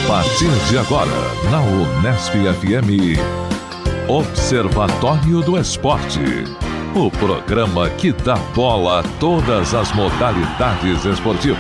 partir de agora, na Unesp FM, Observatório do Esporte. O programa que dá bola a todas as modalidades esportivas.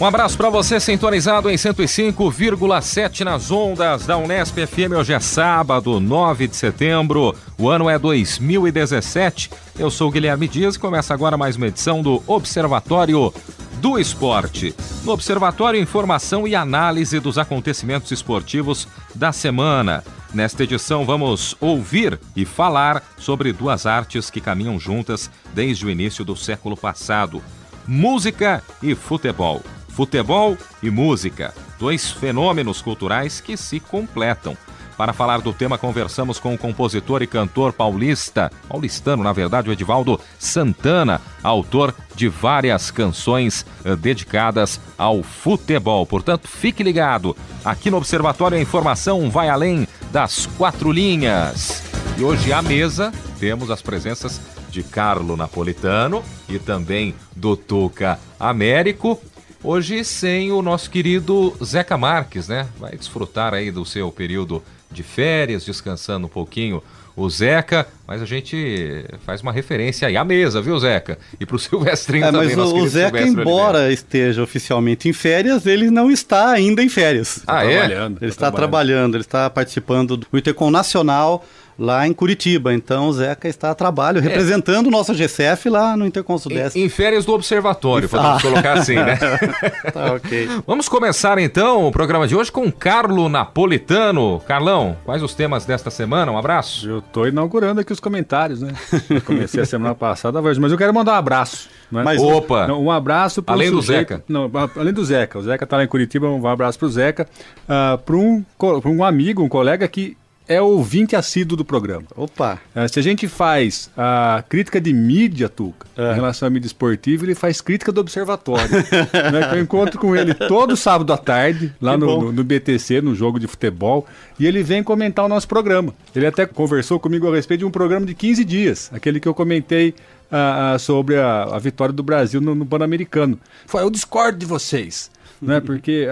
Um abraço para você sintonizado em 105,7 nas ondas da Unesp FM. Hoje é sábado, 9 de setembro, o ano é 2017. Eu sou o Guilherme Dias e começa agora mais uma edição do Observatório do Esporte. No Observatório, informação e análise dos acontecimentos esportivos da semana. Nesta edição vamos ouvir e falar sobre duas artes que caminham juntas desde o início do século passado: música e futebol. Futebol e música, dois fenômenos culturais que se completam. Para falar do tema, conversamos com o compositor e cantor paulistano, na verdade, o Edivaldo Santana, autor de várias canções dedicadas ao futebol. Portanto, fique ligado. Aqui no Observatório a informação vai além das quatro linhas. E hoje à mesa temos as presenças de Carlo Napolitano e também do Tuca Américo. Hoje sem o nosso querido Zeca Marques, né? Vai desfrutar aí do seu período de férias, descansando um pouquinho o Zeca, mas a gente faz uma referência aí à mesa, viu, Zeca? E pro Silvestrinho também. Mas o Zeca, embora esteja oficialmente em férias, ele não está ainda em férias. Ele está trabalhando, ele está participando do Intercom Nacional lá em Curitiba. Então o Zeca está a trabalho, representando o nosso GCF lá no Intercom Sudeste. Em férias do Observatório, podemos colocar assim, né? Tá, ok. Vamos começar então o programa de hoje com Carlo Napolitano. Carlão, quais os temas desta semana? Um abraço. Eu tô inaugurando aqui os comentários, né? Eu comecei a semana passada, mas eu quero mandar um abraço. Né? Opa! Um abraço pro além sujeito, do Zeca. Não, além do Zeca. O Zeca tá lá em Curitiba, um abraço pro Zeca. Para um amigo, um colega que é ouvinte assíduo do programa. Opa! Se a gente faz a crítica de mídia, Tuca, em relação à mídia esportiva, ele faz crítica do Observatório. Né? Eu encontro com ele todo sábado à tarde, lá no BTC, no jogo de futebol, e ele vem comentar o nosso programa. Ele até conversou comigo a respeito de um programa de 15 dias, aquele que eu comentei sobre a vitória do Brasil no Pan-Americano. Eu discordo de vocês. Né? Porque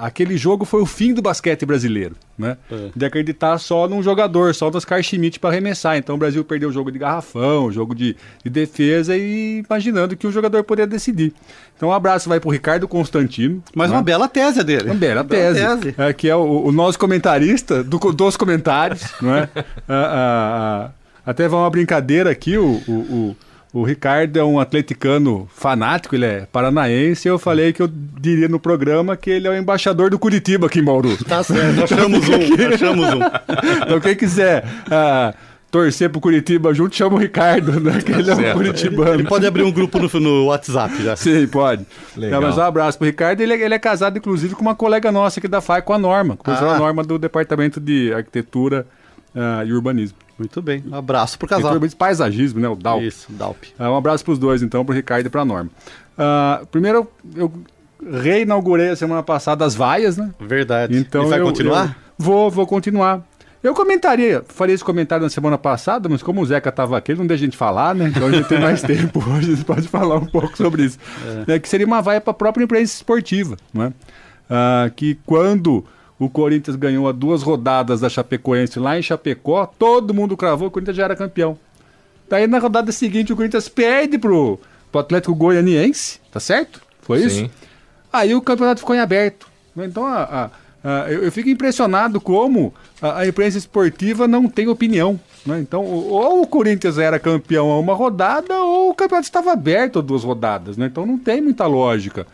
aquele jogo foi o fim do basquete brasileiro, né? De acreditar só num jogador, só no Oscar Schmidt para arremessar. Então o Brasil perdeu o jogo de garrafão, o jogo de defesa, e imaginando que um jogador poderia decidir. Então um abraço vai para o Ricardo Constantino. Mas né? Uma bela tese dele. Uma bela tese. Que é o nosso comentarista dos comentários. Né? Até vai uma brincadeira aqui, o Ricardo é um atleticano fanático, ele é paranaense, e eu falei que eu diria no programa que ele é o embaixador do Curitiba aqui em Bauru. Tá certo, achamos um. Então quem quiser torcer pro Curitiba junto, chama o Ricardo, né? Que ele é um curitibano. Ele pode abrir um grupo no WhatsApp já. Sim, pode. Legal. Mas um abraço pro Ricardo. Ele é casado, inclusive, com uma colega nossa aqui da FAI, com a Norma, com a Norma do Departamento de Arquitetura e Urbanismo. Muito bem, um abraço pro casal. De paisagismo, né? O DALP. Isso, DALP. Um abraço pros dois, então, pro Ricardo e pra Norma. Primeiro, eu reinaugurei a semana passada as vaias, né? Verdade. Então, e vai continuar? Vou continuar. Eu faria esse comentário na semana passada, mas como o Zeca estava aqui, ele não deixa a gente falar, né? Então a gente tem mais tempo hoje, a gente pode falar um pouco sobre isso. Que seria uma vaia para a própria imprensa esportiva, né? Que quando o Corinthians ganhou 2 rodadas da Chapecoense lá em Chapecó, todo mundo cravou que o Corinthians já era campeão. Daí na rodada seguinte o Corinthians perde pro Atlético Goianiense, tá certo? Foi Sim. isso? Aí o campeonato ficou em aberto. Então eu fico impressionado como a imprensa esportiva não tem opinião. Né? Então, ou o Corinthians era campeão a uma rodada, ou o campeonato estava aberto a 2 rodadas. Né? Então não tem muita lógica.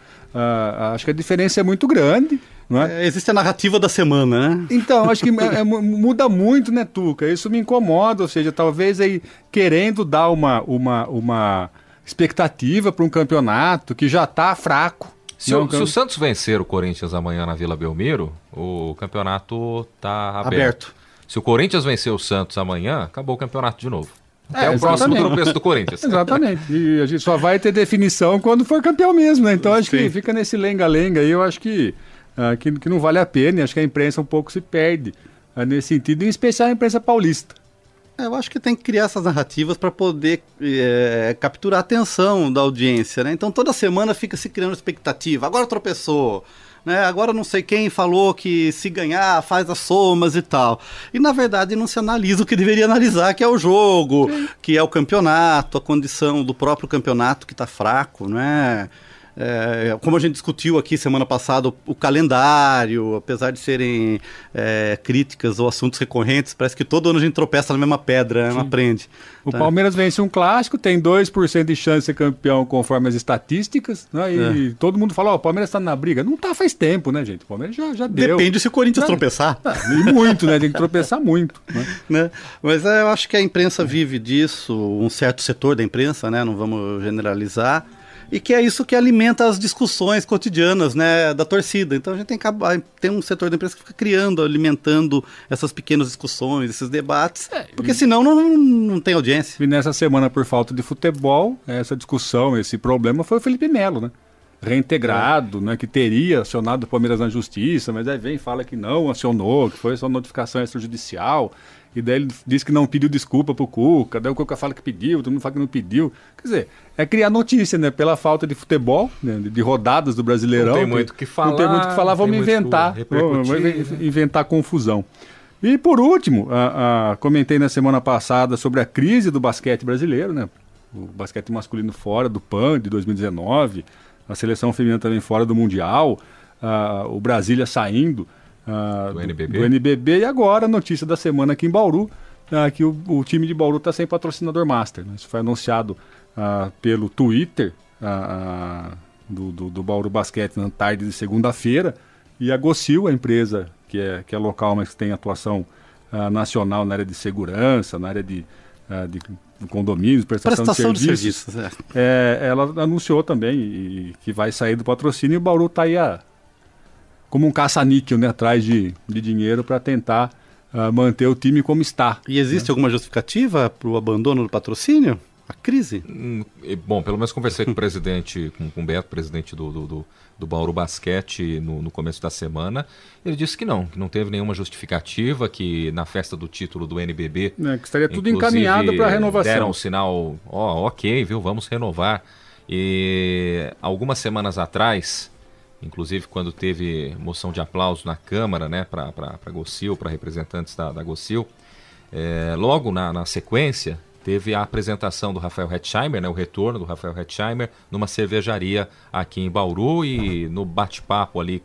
Acho que a diferença é muito grande. Não é? Existe a narrativa da semana, né? Então, acho que muda muito, né, Tuca? Isso me incomoda, ou seja, talvez aí querendo dar uma expectativa para um campeonato que já está fraco. Se o Santos vencer o Corinthians amanhã na Vila Belmiro, o campeonato está aberto. Se o Corinthians vencer o Santos amanhã, acabou o campeonato de novo. Até o próximo tropeço do Corinthians. Exatamente. E a gente só vai ter definição quando for campeão mesmo, né? Então acho que fica nesse lenga-lenga aí, eu acho que não vale a pena, e acho que a imprensa um pouco se perde nesse sentido, em especial a imprensa paulista. Eu acho que tem que criar essas narrativas para poder capturar a atenção da audiência, né? Então toda semana fica se criando expectativa. Agora tropeçou, né? Agora não sei quem falou que se ganhar faz as somas e tal. E na verdade não se analisa o que deveria analisar, que é o jogo, que é o campeonato, a condição do próprio campeonato que está fraco, né? Como a gente discutiu aqui semana passada, o calendário, apesar de serem críticas ou assuntos recorrentes, parece que todo ano a gente tropeça na mesma pedra, não aprende. O Palmeiras vence um clássico, tem 2% de chance de ser campeão conforme as estatísticas, né? E todo mundo fala, o Palmeiras está na briga. Não está faz tempo, né, gente? O Palmeiras já deu. Depende se o Corinthians tropeçar. E muito, né? Tem que tropeçar muito. Né? Mas eu acho que a imprensa vive disso, um certo setor da imprensa, né? Não vamos generalizar. E que é isso que alimenta as discussões cotidianas, né, da torcida. Então a gente tem um setor da imprensa que fica criando, alimentando essas pequenas discussões, esses debates, porque senão não tem audiência. E nessa semana, por falta de futebol, essa discussão, esse problema foi o Felipe Melo, né? Reintegrado, né, que teria acionado o Palmeiras na justiça, mas aí vem e fala que não acionou, que foi só notificação extrajudicial. E daí ele diz que não pediu desculpa pro Cuca, daí o Cuca fala que pediu, todo mundo fala que não pediu. Quer dizer, é criar notícia, né? Pela falta de futebol, né? De rodadas do Brasileirão. Não tem muito o que falar. Não tem muito o que falar, vamos inventar. Vamos inventar confusão. E por último, comentei na semana passada sobre a crise do basquete brasileiro, né? O basquete masculino fora do PAN de 2019, a seleção feminina também fora do Mundial, o Brasília saindo do NBB, e agora a notícia da semana aqui em Bauru, que o time de Bauru está sem patrocinador master, né? Isso foi anunciado pelo Twitter do Bauru Basquete na tarde de segunda-feira, e a Gocil, a empresa que é local, mas que tem atuação nacional na área de segurança, na área de condomínios, prestação de serviços. Ela anunciou também que vai sair do patrocínio, e o Bauru está aí como um caça-níquel, né, atrás de dinheiro para tentar manter o time como está. E existe alguma justificativa para o abandono do patrocínio? A crise? Bom, pelo menos conversei com o presidente, com o Beto, presidente do Bauru Basquete no começo da semana. Ele disse que não teve nenhuma justificativa, que na festa do título do NBB... que estaria tudo encaminhado para a renovação. Deram um sinal, ok, viu, vamos renovar. E algumas semanas atrás... Inclusive, quando teve moção de aplauso na Câmara, né, para a Gocil, para representantes da Gocil, logo na sequência, teve a apresentação do Rafael Hetzheimer, né, o retorno do Rafael Hetzheimer, numa cervejaria aqui em Bauru, e no bate-papo ali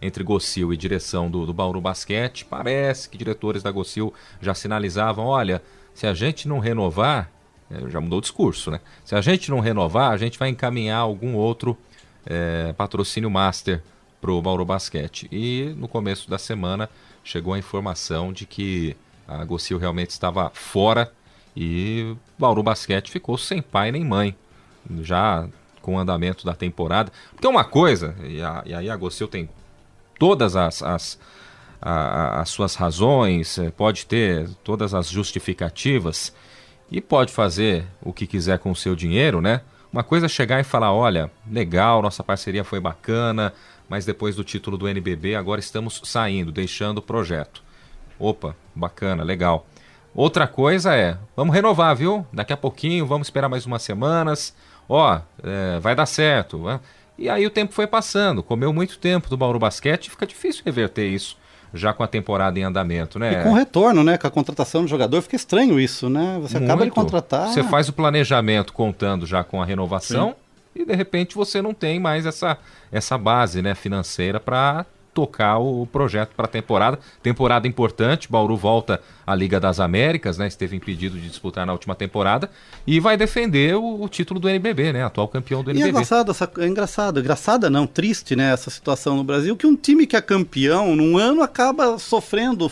entre Gocil e direção do Bauru Basquete, parece que diretores da Gocil já sinalizavam, olha, se a gente não renovar, já mudou o discurso, né? Se a gente não renovar, a gente vai encaminhar algum outro patrocínio master para o Bauru Basquete. E no começo da semana chegou a informação de que a Gocil realmente estava fora e o Bauru Basquete ficou sem pai nem mãe, já com o andamento da temporada. Porque uma coisa, e aí a Gocil tem todas as suas razões, pode ter todas as justificativas e pode fazer o que quiser com o seu dinheiro, né? Uma coisa é chegar e falar, olha, legal, nossa parceria foi bacana, mas depois do título do NBB agora estamos saindo, deixando o projeto. Opa, bacana, legal. Outra coisa vamos renovar, viu? Daqui a pouquinho, vamos esperar mais umas semanas, vai dar certo. E aí o tempo foi passando, comeu muito tempo do Bauru Basquete, fica difícil reverter isso, já com a temporada em andamento, né? E com o retorno, né? Com a contratação do jogador, fica estranho isso, né? Você acaba de contratar... Você faz o planejamento contando já com a renovação. Sim. E de repente você não tem mais essa base, né, financeira para tocar o projeto para a temporada. Temporada importante, Bauru volta à Liga das Américas, né? Esteve impedido de disputar na última temporada e vai defender o título do NBB, né? Atual campeão do NBB. E engraçada não, triste, né? Essa situação no Brasil, que um time que é campeão num ano acaba sofrendo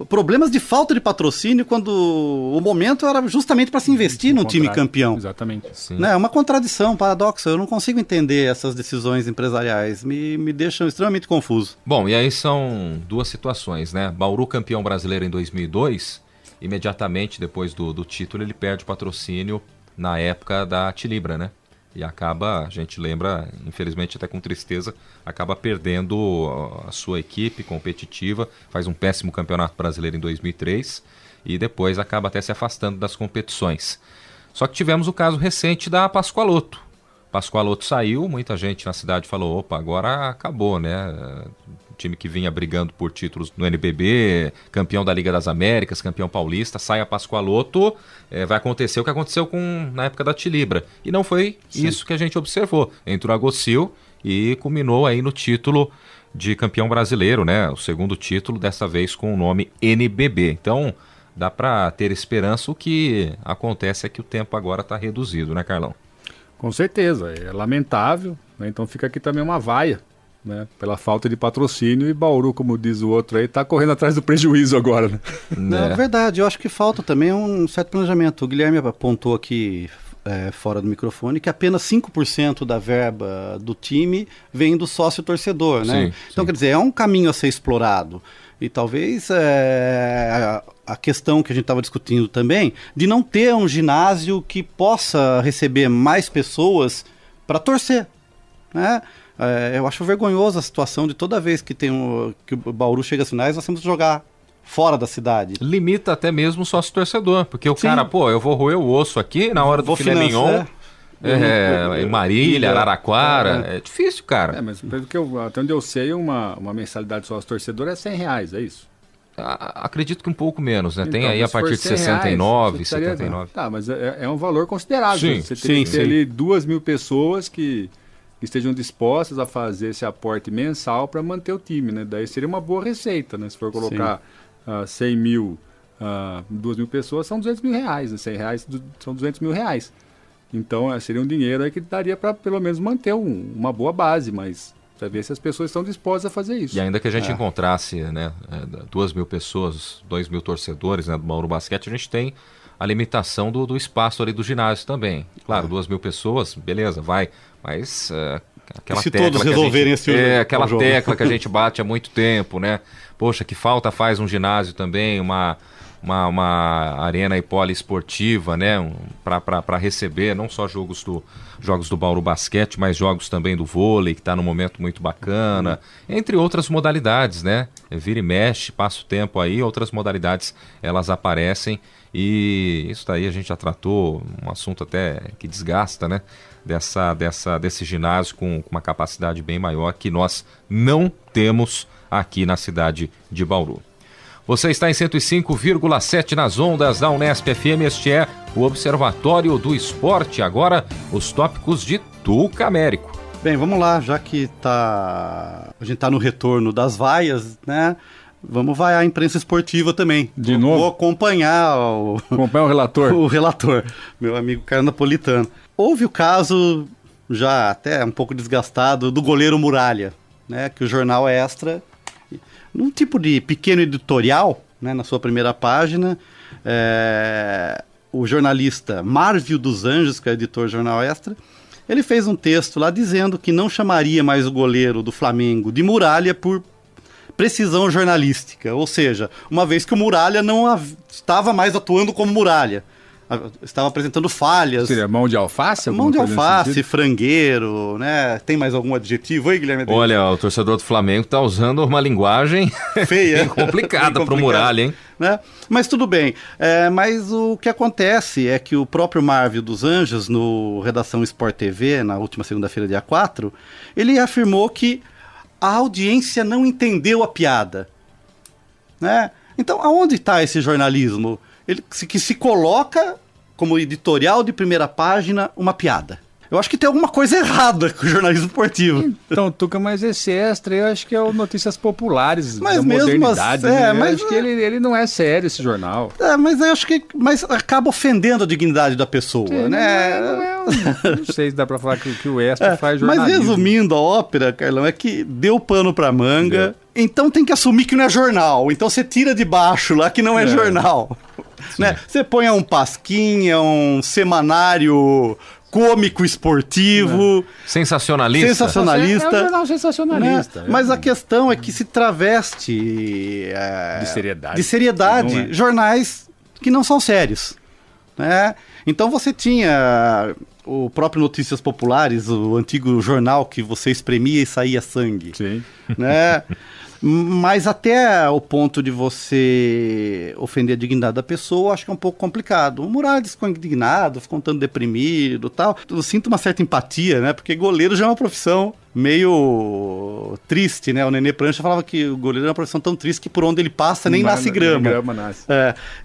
problemas de falta de patrocínio, quando o momento era justamente para se investir num time campeão. Exatamente. Sim. Né? É uma contradição, um paradoxo. Eu não consigo entender essas decisões empresariais. Me deixam extremamente confuso. Bom, e aí são duas situações, né? Bauru campeão brasileiro em 2002, imediatamente depois do título ele perde o patrocínio na época da Tilibra, né? E acaba, a gente lembra, infelizmente até com tristeza, acaba perdendo a sua equipe competitiva, faz um péssimo campeonato brasileiro em 2003 e depois acaba até se afastando das competições. Só que tivemos o caso recente da Pascoaloto. Pascoaloto saiu, muita gente na cidade falou, opa, agora acabou, né? O time que vinha brigando por títulos no NBB, campeão da Liga das Américas, campeão paulista, sai a Pascoaloto, vai acontecer o que aconteceu na época da Tilibra. E não foi isso que a gente observou. Entrou a Gocil e culminou aí no título de campeão brasileiro, né? O segundo título, dessa vez com o nome NBB. Então, dá para ter esperança. O que acontece é que o tempo agora está reduzido, né, Carlão? Com certeza, é lamentável, né? Então fica aqui também uma vaia, né? Pela falta de patrocínio, e Bauru, como diz o outro aí, está correndo atrás do prejuízo agora, né? É verdade, eu acho que falta também um certo planejamento. O Guilherme apontou aqui fora do microfone que apenas 5% da verba do time vem do sócio torcedor, né? Sim, então, quer dizer, é um caminho a ser explorado. E talvez a questão que a gente estava discutindo também, de não ter um ginásio que possa receber mais pessoas para torcer, né? Eu acho vergonhoso a situação de toda vez que que o Bauru chega às finais, nós temos que jogar fora da cidade. Limita até mesmo o sócio torcedor, porque o cara, eu vou roer o osso aqui na hora do filé mignon, em Marília, Araraquara, é difícil, cara. Mas pelo que até onde eu sei, uma mensalidade sócio-torcedor é R$100, é isso? Acredito que um pouco menos, né? Então, tem aí a partir de 69, 79. Tá, mas é um valor considerável. Sim, você tem que ter ali 2.000 pessoas que estejam dispostas a fazer esse aporte mensal para manter o time, né? Daí seria uma boa receita, né? Se for colocar 100 mil, 2.000 pessoas, são R$200 mil, né? R$100 são R$200 mil. Então, seria um dinheiro aí que daria para pelo menos manter uma boa base, mas para ver se as pessoas estão dispostas a fazer isso. E ainda que a gente encontrasse, né, 2.000 pessoas, 2.000 torcedores, né, do Bauru Basquete, a gente tem a limitação do espaço ali do ginásio também. Claro, 2.000 pessoas, beleza, vai, mas aquela se tecla todos resolverem aquela tecla que a gente bate há muito tempo, né? Poxa, que falta faz um ginásio também, uma arena poliesportiva, né, para receber não só jogos do Bauru Basquete, mas jogos também do vôlei, que está num momento muito bacana, entre outras modalidades, né? Vira e mexe, passa o tempo aí, outras modalidades elas aparecem, e isso daí a gente já tratou, um assunto até que desgasta, né? Desse ginásio com uma capacidade bem maior que nós não temos aqui na cidade de Bauru. Você está em 105,7 nas ondas da Unesp FM. Este é o Observatório do Esporte. Agora, os tópicos de Tuca Américo. Bem, vamos lá, já que a gente está no retorno das vaias, né? Vamos vaiar a imprensa esportiva também. De novo? Vou acompanhar Acompanhar o relator. O relator, meu amigo Caio Napolitano. Houve o caso, já até um pouco desgastado, do goleiro Muralha, né? Que o jornal Extra, num tipo de pequeno editorial, né, na sua primeira página, o jornalista Marvio dos Anjos, que é editor do Jornal Extra, ele fez um texto lá dizendo que não chamaria mais o goleiro do Flamengo de Muralha por precisão jornalística, ou seja, uma vez que o Muralha não estava mais atuando como Muralha, estava apresentando falhas. Seria mão de alface? Mão de alface, frangueiro, né? Tem mais algum adjetivo aí, Guilherme? Olha, o torcedor do Flamengo está usando uma linguagem feia, complicada para o Muralha, hein? Né? Mas tudo bem. Mas o que acontece é que o próprio Marvio dos Anjos, no Redação Sport TV, na última segunda-feira, dia 4, ele afirmou que a audiência não entendeu a piada, né? Então, aonde está esse jornalismo? Ele que se coloca como editorial de primeira página uma piada. Eu acho que tem alguma coisa errada com o jornalismo esportivo. Então, Tuca, mas esse Extra eu acho que é o Notícias Populares mas da modernidade. Mas acho que ele não é sério, esse jornal. Mas eu acho que acaba ofendendo a dignidade da pessoa, né? Não sei se dá pra falar que o Extra faz jornalismo. Mas resumindo a ópera, Carlão, é que deu pano pra manga, então tem que assumir que não é jornal. Então você tira de baixo lá que não é jornal. Né? Você põe um pasquinha, um semanário cômico esportivo. Sensacionalista. É um jornal sensacionalista. Né? Mas a questão é que se traveste de seriedade. Jornais que não são sérios. Né? Então você tinha o próprio Notícias Populares, o antigo jornal que você espremia e saía sangue. Sim. Né? Mas até o ponto de você ofender a dignidade da pessoa, acho que é um pouco complicado. O Muralles ficou indignado, ficou um tanto deprimido e tal. Eu sinto uma certa empatia, né? Porque goleiro já é uma profissão meio triste, né? O Nenê Prancha falava que o goleiro é uma profissão tão triste que por onde ele passa nem nasce grama.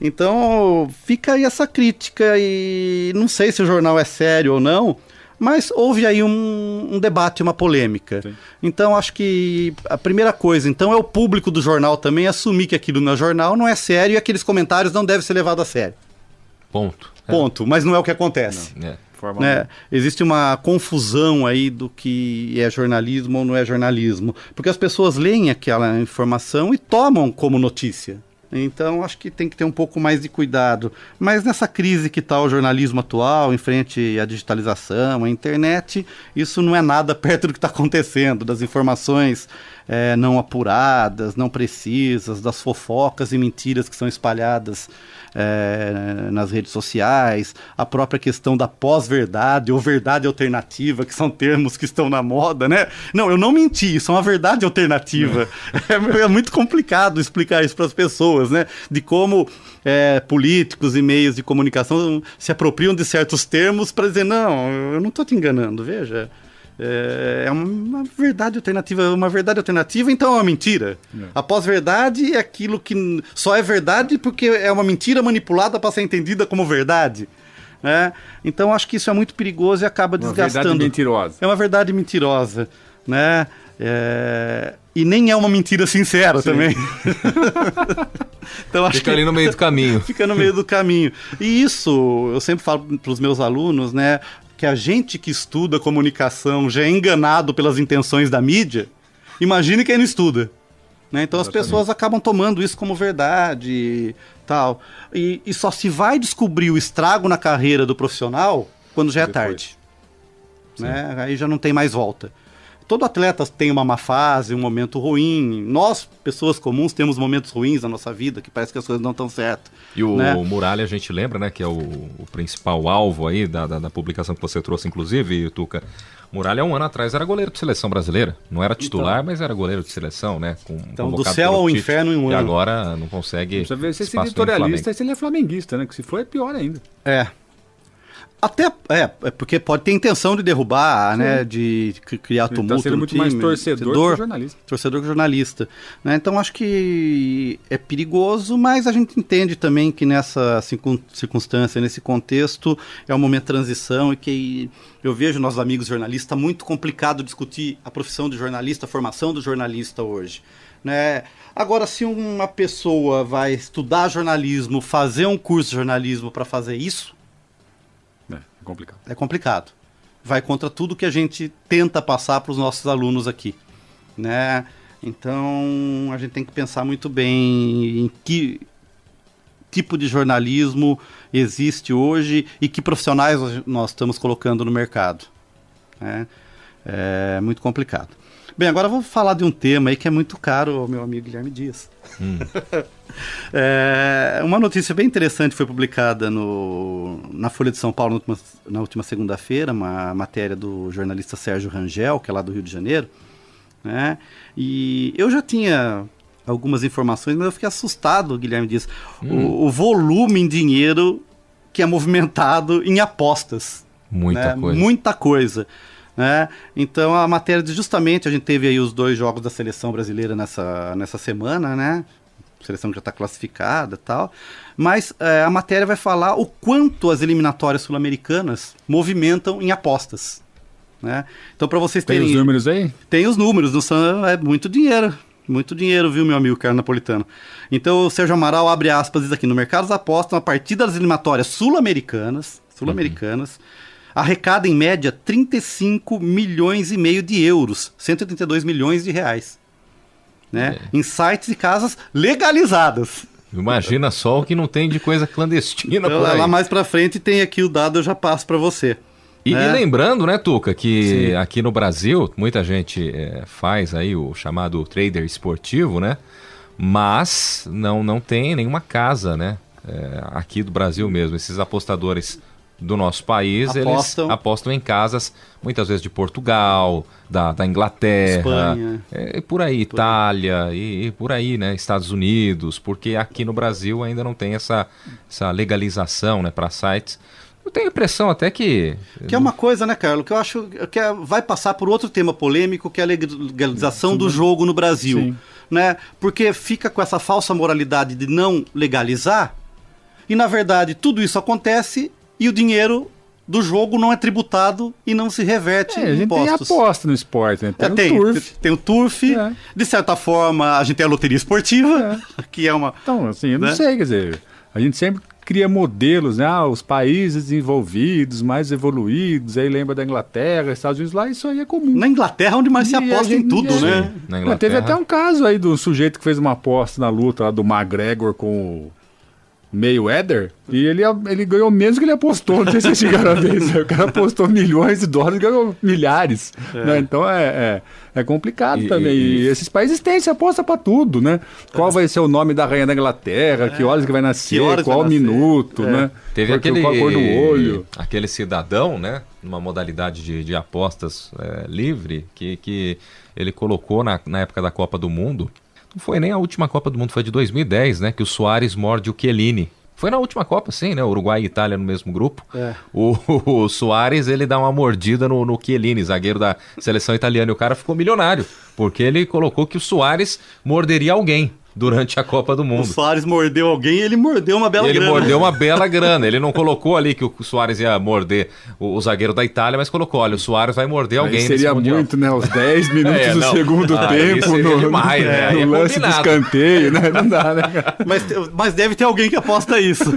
Então fica aí essa crítica e não sei se o jornal é sério ou não, mas houve aí um debate, uma polêmica. Sim. Então acho que a primeira coisa, então, é o público do jornal também assumir que aquilo no jornal não é sério e aqueles comentários não devem ser levados a sério. Ponto. Mas não é o que acontece. Né? Existe uma confusão aí do que é jornalismo ou não é jornalismo, porque as pessoas leem aquela informação e tomam como notícia. Então acho que tem que ter um pouco mais de cuidado. Mas nessa crise que está o jornalismo atual, em frente à digitalização, à internet, isso não é nada perto do que está acontecendo, das informações não apuradas, não precisas, das fofocas e mentiras que são espalhadas nas redes sociais, a própria questão da pós-verdade ou verdade alternativa, que são termos que estão na moda, né? Não, eu não menti, isso é uma verdade alternativa. É muito complicado explicar isso para as pessoas, né? De como políticos e meios de comunicação se apropriam de certos termos para dizer, não, eu não estou te enganando, veja. É uma verdade alternativa, então é uma mentira. A pós-verdade é aquilo que só é verdade porque é uma mentira manipulada para ser entendida como verdade. Então acho que isso é muito perigoso e acaba desgastando. Verdade mentirosa. É uma verdade mentirosa, né? E nem é uma mentira sincera. Sim. Também. Então, acho Fica ali no meio do caminho. Fica no meio do caminho. E isso, eu sempre falo para os meus alunos, né? Que a gente que estuda comunicação já é enganado pelas intenções da mídia, imagine quem não estuda. Né? Então Exatamente. As pessoas acabam tomando isso como verdade tal. E só se vai descobrir o estrago na carreira do profissional quando já é tarde. Né? Aí já não tem mais volta. Todo atleta tem uma má fase, um momento ruim. Nós, pessoas comuns, temos momentos ruins na nossa vida, que parece que as coisas não estão certas. E o Muralha, a gente lembra, né, que é o principal alvo aí da publicação que você trouxe, inclusive, Tuca. Muralha, 1 ano atrás, era goleiro de seleção brasileira. Não era titular, mas era goleiro de seleção, né? Então, do céu ao inferno em um ano. E agora não consegue... Você vê se esse editorialista, se ele é flamenguista, né? Que se for, é pior ainda. Até, porque pode ter intenção de derrubar, né, de criar tumulto. Está sendo muito time, mais torcedor que jornalista. Torcedor que jornalista. Né? Então acho que é perigoso, mas a gente entende também que nessa circunstância, nesse contexto, é um momento de transição e que eu vejo nossos amigos jornalistas, muito complicado discutir a profissão de jornalista, a formação do jornalista hoje. Né? Agora, se uma pessoa vai estudar jornalismo, fazer um curso de jornalismo para fazer isso, é complicado. Vai contra tudo que a gente tenta passar para os nossos alunos aqui, né? Então, a gente tem que pensar muito bem em que tipo de jornalismo existe hoje e que profissionais nós estamos colocando no mercado. Né? É muito complicado. Bem, agora vou falar de um tema aí que é muito caro ao meu amigo Guilherme Dias. Uma notícia bem interessante foi publicada na Folha de São Paulo na última segunda-feira, uma matéria do jornalista Sérgio Rangel, que é lá do Rio de Janeiro. Né? E eu já tinha algumas informações, mas eu fiquei assustado, Guilherme Dias, o volume em dinheiro que é movimentado em apostas. Muita coisa. Né? Então a matéria justamente, a gente teve aí os 2 jogos da seleção brasileira nessa semana, né? Seleção que já está classificada e tal, mas a matéria vai falar o quanto as eliminatórias sul-americanas movimentam em apostas. Né? Então para vocês terem... Tem os números aí? Tem os números, não são, é muito dinheiro, viu, meu amigo Carlos Napolitano. Então o Sérgio Amaral abre aspas, diz aqui, no mercado apostam a partir das eliminatórias sul-americanas, arrecada em média 35 milhões e meio de euros, 182 milhões de reais, né? Em sites e casas legalizadas. Imagina só o que não tem de coisa clandestina então, por aí. Lá mais pra frente tem aqui o dado, eu já passo para você. E lembrando, né, Tuca, que aqui no Brasil muita gente faz aí o chamado trader esportivo, né? Mas não tem nenhuma casa, né? Aqui do Brasil mesmo, esses apostadores do nosso país, eles apostam em casas, muitas vezes de Portugal, da Inglaterra, Espanha, por aí, Itália e por aí, né, Estados Unidos, porque aqui no Brasil ainda não tem essa legalização, né, para sites. Eu tenho a impressão até que é uma coisa, né, Carlos, que eu acho que vai passar por outro tema polêmico, que é a legalização do jogo no Brasil. Sim. Né? Porque fica com essa falsa moralidade de não legalizar, e na verdade tudo isso acontece e o dinheiro do jogo não é tributado e não se reverte em impostos. A gente tem aposta no esporte, né? Tem o turf, de certa forma a gente tem a loteria esportiva, que é uma... Então, assim, eu não sei, quer dizer, a gente sempre cria modelos, né? Os países desenvolvidos, mais evoluídos, aí lembra da Inglaterra, Estados Unidos, lá isso aí é comum. Na Inglaterra, onde mais se aposta em tudo, né? Na Inglaterra. Teve até um caso aí do sujeito que fez uma aposta na luta lá do McGregor com o Mayweather, e ele ganhou menos que ele apostou, não sei se vocês chegaram a ver isso. O cara apostou milhões de dólares e ganhou milhares. Né? Então é complicado também. E esses países têm, se aposta pra tudo, né? Qual vai ser o nome da rainha da Inglaterra, que horas que vai nascer, qual minuto, né? Teve qual a cor do olho. Aquele cidadão, né? Numa modalidade de apostas livre, que ele colocou na época da Copa do Mundo. Não foi nem a última Copa do Mundo, foi de 2010, né? Que o Suárez morde o Chiellini. Foi na última Copa, sim, né? Uruguai e Itália no mesmo grupo. O Suárez, ele dá uma mordida no Chiellini, zagueiro da seleção italiana. E o cara ficou milionário, porque ele colocou que o Suárez morderia alguém durante a Copa do Mundo. O Suárez mordeu alguém e ele mordeu uma bela grana. Ele mordeu uma bela grana. Ele não colocou ali que o Suárez ia morder o zagueiro da Itália, mas colocou, olha, o Suárez vai morder alguém nesse seria mundial. Muito, né? Os 10 minutos do segundo tempo no lance do escanteio, né? Não dá, né? Mas deve ter alguém que aposta isso.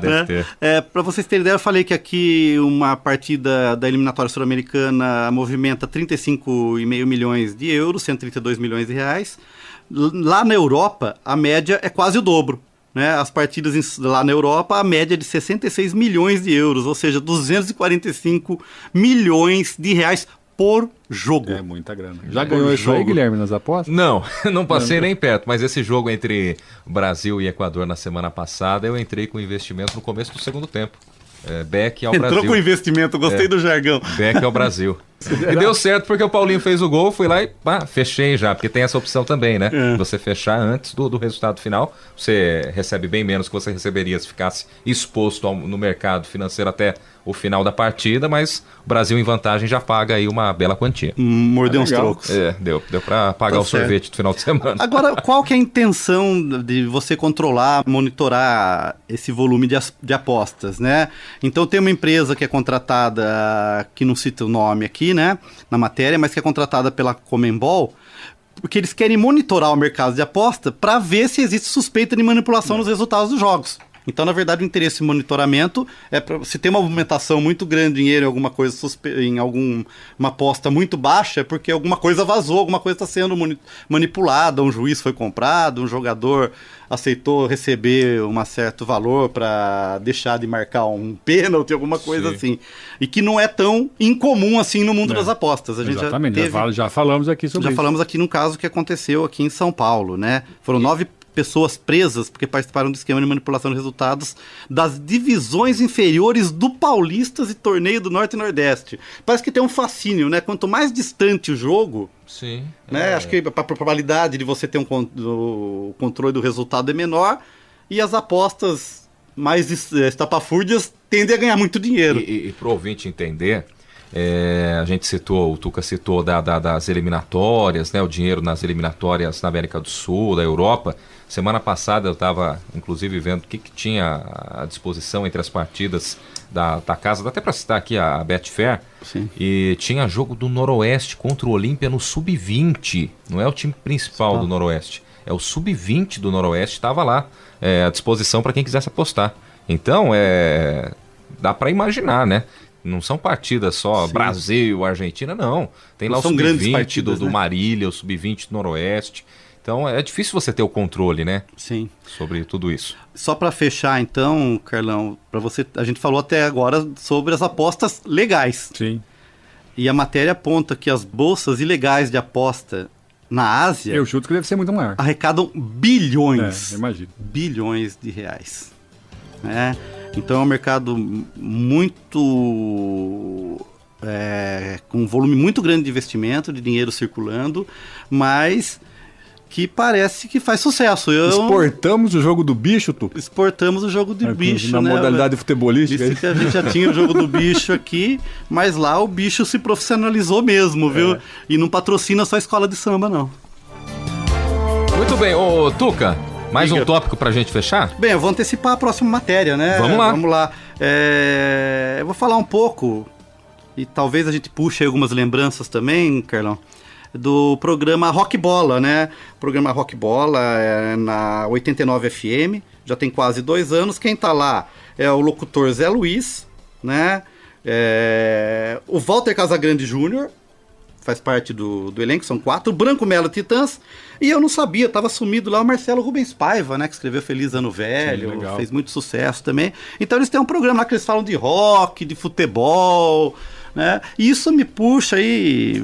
Deve ter. Para vocês terem ideia, eu falei que aqui uma partida da eliminatória sul-americana movimenta 35,5 milhões de euros, 132 milhões de reais. Lá na Europa, a média é quase o dobro. Né? As partidas lá na Europa, a média é de 66 milhões de euros, ou seja, 245 milhões de reais por jogo. É muita grana. Já ganhou isso aí, Guilherme, nas apostas? Não passei nem perto, mas esse jogo entre Brasil e Equador na semana passada, eu entrei com investimento no começo do segundo tempo. Beck ao Brasil. Entrou com investimento, gostei do jargão. Beck ao Brasil. E deu certo porque o Paulinho fez o gol, fui lá e fechei já, porque tem essa opção também, né? Você fechar antes do resultado final, você recebe bem menos que você receberia se ficasse exposto no mercado financeiro até o final da partida, mas o Brasil em vantagem já paga aí uma bela quantia. Mordeu uns trocos. Deu pra pagar o sorvete do final de semana. Agora, qual que é a intenção de você controlar, monitorar esse volume de apostas, né? Então tem uma empresa que é contratada, que não cita o nome aqui, né, na matéria, mas que é contratada pela Conmebol, porque eles querem monitorar o mercado de aposta para ver se existe suspeita de manipulação nos resultados dos jogos. Então, na verdade, o interesse em monitoramento é para se tem uma movimentação muito grande de dinheiro em alguma coisa em alguma aposta muito baixa, é porque alguma coisa vazou, alguma coisa está sendo manipulada, um juiz foi comprado, um jogador aceitou receber um certo valor para deixar de marcar um pênalti, alguma coisa assim. E que não é tão incomum assim no mundo das apostas. A gente exatamente, já falamos aqui sobre isso. Já falamos aqui num caso que aconteceu aqui em São Paulo, né? Foram 9 pessoas presas porque participaram do esquema de manipulação de resultados das divisões inferiores do Paulistas e Torneio do Norte e Nordeste. Parece que tem um fascínio, né? Quanto mais distante o jogo, né? Acho que a probabilidade de você ter o controle do resultado é menor e as apostas mais estapafúrdias tendem a ganhar muito dinheiro. E para o ouvinte entender, a gente citou, o Tuca citou das eliminatórias, né? O dinheiro nas eliminatórias na América do Sul, da Europa. Semana passada eu estava, inclusive, vendo o que tinha à disposição entre as partidas da casa. Dá até para citar aqui a Betfair. Sim. E tinha jogo do Noroeste contra o Olímpia no Sub-20. Não é o time principal do Noroeste. É o Sub-20 do Noroeste, estava lá à disposição para quem quisesse apostar. Então, dá para imaginar, né? Não são partidas só Brasil, Argentina, não. Tem lá o Sub-20 do Marília, o Sub-20 do Noroeste. Então é difícil você ter o controle, né? Sim. Sobre tudo isso. Só para fechar então, Carlão, a gente falou até agora sobre as apostas legais. Sim. E a matéria aponta que as bolsas ilegais de aposta na Ásia... Eu chuto que deve ser muito maior. Arrecadam bilhões. Imagino. Bilhões de reais. Né? Então é um mercado muito... com um volume muito grande de investimento, de dinheiro circulando, mas que parece que faz sucesso. Exportamos o jogo do bicho, Tu? Exportamos o jogo do bicho, na modalidade futebolística. Disse que a gente já tinha o jogo do bicho aqui, mas lá o bicho se profissionalizou mesmo, viu? E não patrocina só a escola de samba, não. Muito bem, ô Tuca, mais um tópico pra gente fechar? Bem, eu vou antecipar a próxima matéria, né? Vamos lá. Eu vou falar um pouco, e talvez a gente puxe algumas lembranças também, Carlão, do programa Rock Bola, né? O programa Rock Bola é na 89 FM, já tem quase 2 anos. Quem tá lá é o locutor Zé Luiz, né? O Walter Casagrande Júnior, faz parte do elenco, são 4. O Branco Melo Titãs, e eu não sabia, tava sumido lá o Marcelo Rubens Paiva, né? Que escreveu Feliz Ano Velho, sim, fez muito sucesso também. Então eles têm um programa lá que eles falam de rock, de futebol, né? E isso me puxa aí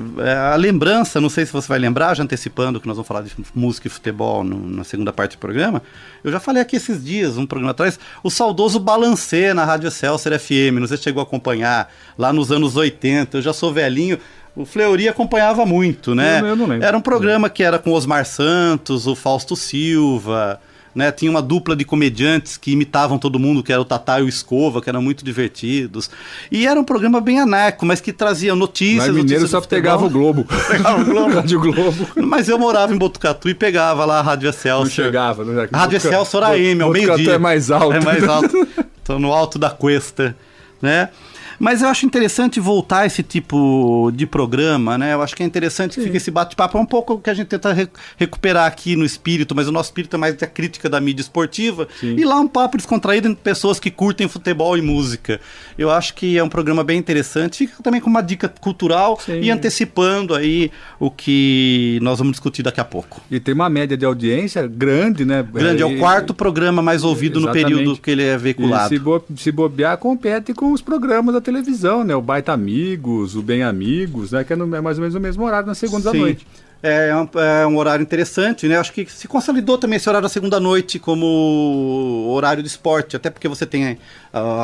a lembrança, não sei se você vai lembrar, já antecipando que nós vamos falar de música e futebol na segunda parte do programa. Eu já falei aqui esses dias, um programa atrás, o saudoso Balancê na Rádio Excelsior FM, não sei se chegou a acompanhar, lá nos anos 80, eu já sou velhinho. O Fleury acompanhava muito, né? Eu não lembro. Era um programa que era com o Osmar Santos, o Fausto Silva, né? Tinha uma dupla de comediantes que imitavam todo mundo, que era o Tatá e o Escova, que eram muito divertidos. E era um programa bem anarco, mas que trazia notícias. Mas mineiro só pegava o Globo. Pegava o Globo. Rádio Globo. Mas eu morava em Botucatu e pegava lá a Rádio Excelsior. Não chegava, né? Rádio Excelsior AM, ao meio-dia. Botucatu é mais alto. É mais alto. Tô no alto da cuesta, né? Mas eu acho interessante voltar a esse tipo de programa, né? Eu acho que é interessante que fique esse bate-papo. É um pouco o que a gente tenta recuperar aqui no espírito, mas o nosso espírito é mais da crítica da mídia esportiva. Sim. E lá um papo descontraído entre pessoas que curtem futebol e música. Eu acho que é um programa bem interessante. Fica também com uma dica cultural. Sim. E antecipando aí o que nós vamos discutir daqui a pouco. E tem uma média de audiência grande, né? Grande, é o 4º programa mais ouvido no período que ele é veiculado. E se bobear, compete com os programas da televisão, né? O Baita Amigos, o Bem Amigos, né? Que é mais ou menos o mesmo horário na segunda da noite. É um horário interessante, né? Acho que se consolidou também esse horário da segunda noite como horário de esporte, até porque você tem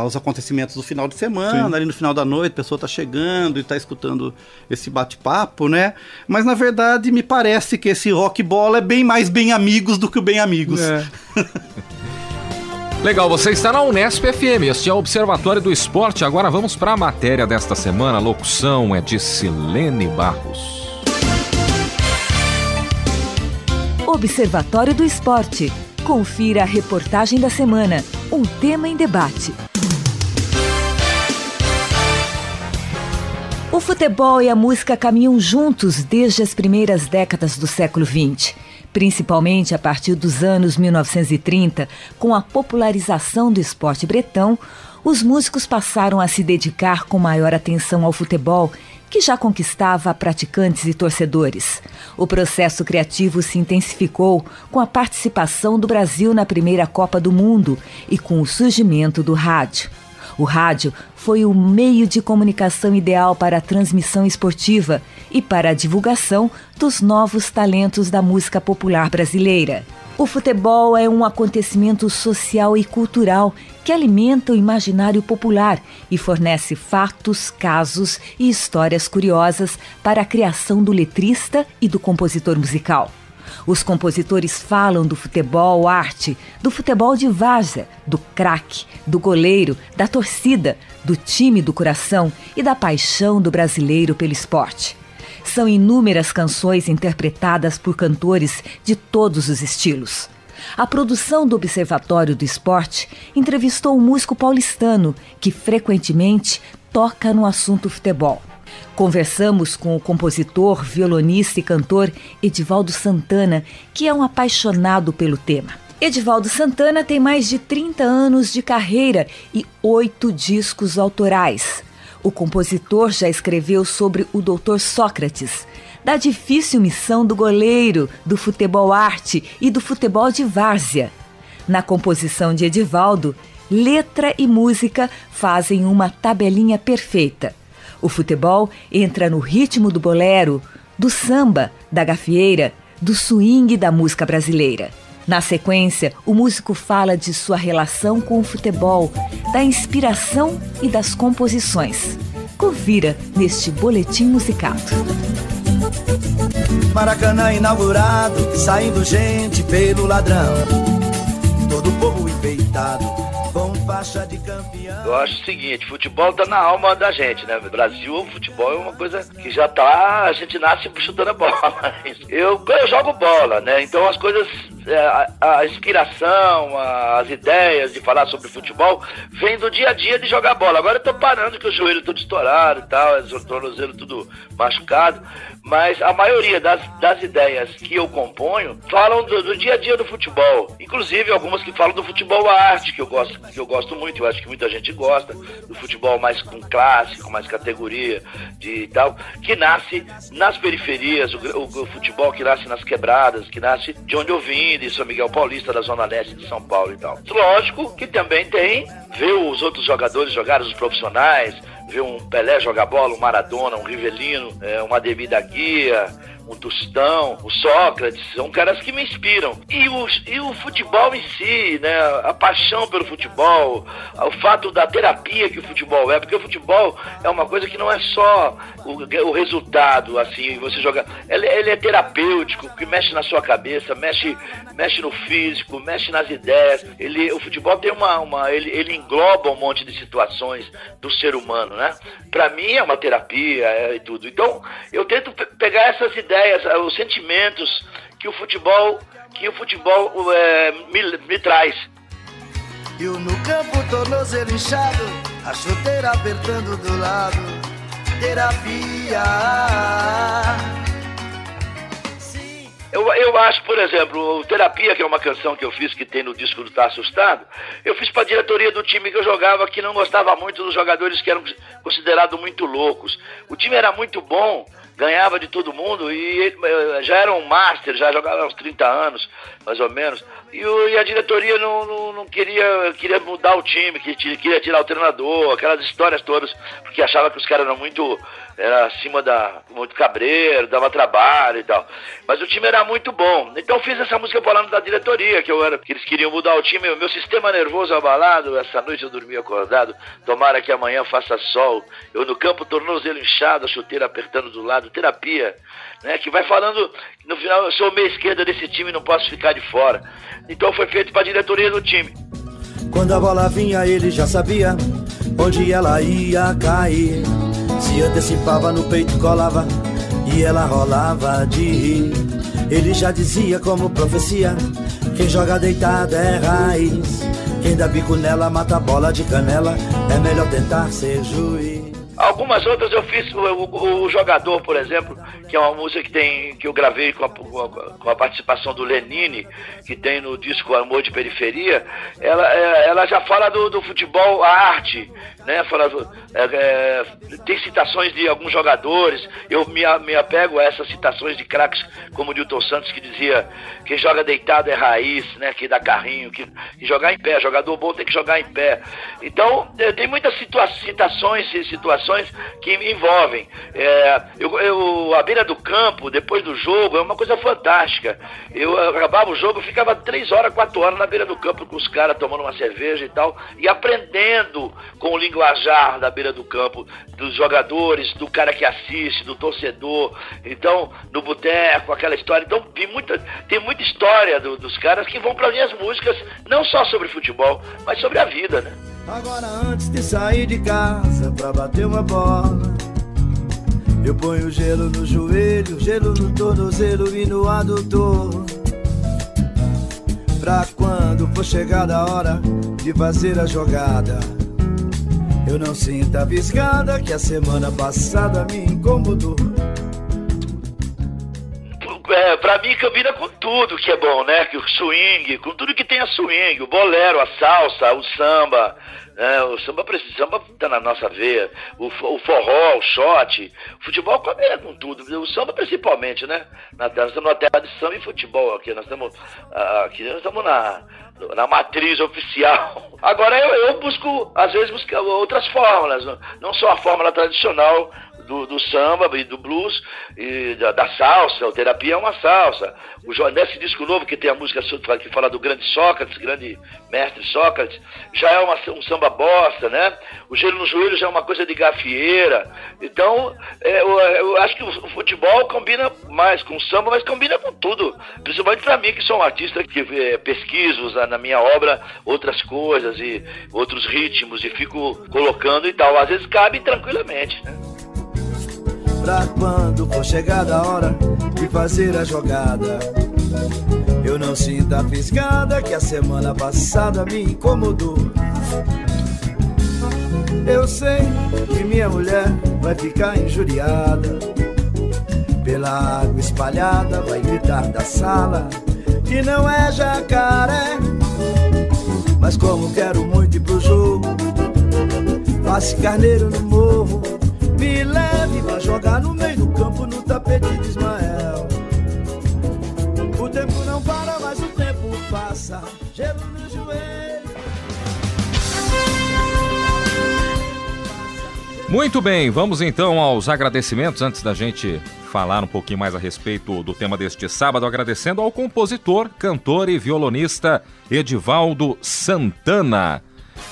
os acontecimentos do final de semana, ali no final da noite, a pessoa tá chegando e tá escutando esse bate-papo, né? Mas na verdade me parece que esse Rock Bola é bem mais Bem Amigos do que o Bem Amigos. Legal, você está na Unesp FM, este é o Observatório do Esporte. Agora vamos para a matéria desta semana. A locução é de Silene Barros. Observatório do Esporte. Confira a reportagem da semana, um tema em debate. O futebol e a música caminham juntos desde as primeiras décadas do século XX. Principalmente a partir dos anos 1930, com a popularização do esporte bretão, os músicos passaram a se dedicar com maior atenção ao futebol, que já conquistava praticantes e torcedores. O processo criativo se intensificou com a participação do Brasil na primeira Copa do Mundo e com o surgimento do rádio. O rádio foi o meio de comunicação ideal para a transmissão esportiva e para a divulgação dos novos talentos da música popular brasileira. O futebol é um acontecimento social e cultural que alimenta o imaginário popular e fornece fatos, casos e histórias curiosas para a criação do letrista e do compositor musical. Os compositores falam do futebol arte, do futebol de várzea, do craque, do goleiro, da torcida, do time do coração e da paixão do brasileiro pelo esporte. São inúmeras canções interpretadas por cantores de todos os estilos. A produção do Observatório do Esporte entrevistou um músico paulistano que frequentemente toca no assunto futebol. Conversamos com o compositor, violonista e cantor Edivaldo Santana, que é um apaixonado pelo tema. Edivaldo Santana tem mais de 30 anos de carreira e 8 discos autorais. O compositor já escreveu sobre o Dr. Sócrates, da difícil missão do goleiro, do futebol arte e do futebol de várzea. Na composição de Edivaldo, letra e música fazem uma tabelinha perfeita. O futebol entra no ritmo do bolero, do samba, da gafieira, do swing da música brasileira. Na sequência, o músico fala de sua relação com o futebol, da inspiração e das composições. Confira neste boletim musicado. Maracanã inaugurado, saindo gente pelo ladrão, todo o povo enfeitado com faixa de campeão. Eu acho o seguinte, futebol tá na alma da gente, né? No Brasil, o futebol é uma coisa que já tá, a gente nasce chutando a bola. Eu jogo bola, né? Então as coisas, a inspiração, as ideias de falar sobre futebol vem do dia a dia de jogar bola. Agora eu tô parando que o joelho todo estourado e tal, o tornozelo tudo machucado, mas a maioria das ideias que eu componho falam do dia a dia do futebol. Inclusive algumas que falam do futebol arte, que eu gosto muito, eu acho que muita gente gosta, do futebol mais com classe, com mais categoria e tal, que nasce nas periferias, o futebol que nasce nas quebradas, que nasce de onde eu vim, de São Miguel Paulista, da Zona Leste de São Paulo e tal. Lógico que também tem ver os outros jogadores jogarem, os profissionais, ver um Pelé jogar bola, um Maradona, um Rivelino, um Ademir da Guia, um Tostão, o Sócrates, são caras que me inspiram. E o futebol em si, né, a paixão pelo futebol, o fato da terapia que o futebol é, porque o futebol é uma coisa que não é só o resultado, assim, você joga, ele é terapêutico, que mexe na sua cabeça, mexe no físico, mexe nas ideias. O futebol tem ele engloba um monte de situações do ser humano, né? Pra mim é uma terapia e tudo. Então, eu tento pegar essas ideias, os sentimentos que o futebol me traz. E no campo, tornozelo inchado, a chuteira apertando do lado, terapia. Eu acho, por exemplo, Terapia, que é uma canção que eu fiz, que tem no disco do Tá Assustado, eu fiz pra diretoria do time que eu jogava, que não gostava muito dos jogadores que eram considerados muito loucos. O time era muito bom, ganhava de todo mundo e já era um master, já jogava há uns 30 anos, mais ou menos. E a diretoria não queria mudar o time, queria tirar o treinador, aquelas histórias todas, porque achava que os caras eram muito cabreiro, dava trabalho e tal. Mas o time era muito bom. Então eu fiz essa música falando da diretoria, que eles queriam mudar o time. Meu sistema nervoso abalado, essa noite eu dormi acordado, tomara que amanhã faça sol. Eu no campo, tornozelo inchado, a chuteira apertando do lado, terapia, né? Que vai falando, no final, eu sou meia esquerda desse time, não posso ficar de fora. Então foi feito para a diretoria do time. Quando a bola vinha, ele já sabia onde ela ia cair. Se antecipava no peito, colava e ela rolava de rir. Ele já dizia como profecia: quem joga deitado é raiz, quem dá bico nela mata a bola de canela, é melhor tentar ser juiz. Algumas outras eu fiz, o Jogador, por exemplo, que é uma música que eu gravei com a participação do Lenine, que tem no disco Amor de Periferia. Ela já fala do futebol, a arte, né? Tem citações de alguns jogadores, eu me apego a essas citações de craques como o Nilton Santos, que dizia: quem joga deitado é raiz, né? Que dá carrinho, que jogar em pé, jogador bom tem que jogar em pé. Então, tem muitas citações e situações que me envolvem. A beira do campo, depois do jogo, é uma coisa fantástica. Eu acabava o jogo, ficava 3 horas, 4 horas na beira do campo com os caras, tomando uma cerveja e tal, e aprendendo com o linguajar da beira do campo, dos jogadores, do cara que assiste, do torcedor. Então, no boteco, aquela história. Então, tem muita história dos caras que vão para minhas músicas, não só sobre futebol, mas sobre a vida, né? Agora, antes de sair de casa pra bater uma bola, eu ponho gelo no joelho, gelo no tornozelo e no adutor, pra quando for chegada a hora de fazer a jogada, eu não sinto a piscada que a semana passada me incomodou. Pra mim combina com tudo que é bom, né? Que o swing, com tudo que tem a swing, o bolero, a salsa, o samba, né? O samba tá na nossa veia, o forró, o shot, o futebol combina com tudo, o samba principalmente, né? Nós estamos na terra de samba e futebol aqui, nós estamos na matriz oficial. Agora eu busco, às vezes, outras fórmulas, não só a fórmula tradicional do samba e do blues e da salsa. O Terapia é uma salsa. Nesse disco novo que tem a música que fala do grande Sócrates, grande mestre Sócrates, já é um samba bossa, né? O Gelo no Joelho já é uma coisa de gafieira. Então, eu acho que o futebol combina mais com o samba, mas combina com tudo. Principalmente pra mim, que sou um artista que pesquiso na minha obra outras coisas e outros ritmos e fico colocando e tal. Às vezes cabe tranquilamente, né? Pra quando for chegada a hora de fazer a jogada, eu não sinto a fisgada que a semana passada me incomodou. Eu sei que minha mulher vai ficar injuriada, pela água espalhada vai gritar da sala que não é jacaré. Mas como quero muito ir pro jogo, passe carneiro no morro, me leve pra jogar no meio do campo no tapete de Ismael. O tempo não para, mas o tempo passa, gelo no joelho. Muito bem, vamos então aos agradecimentos antes da gente falar um pouquinho mais a respeito do tema deste sábado, agradecendo ao compositor, cantor e violonista Edivaldo Santana.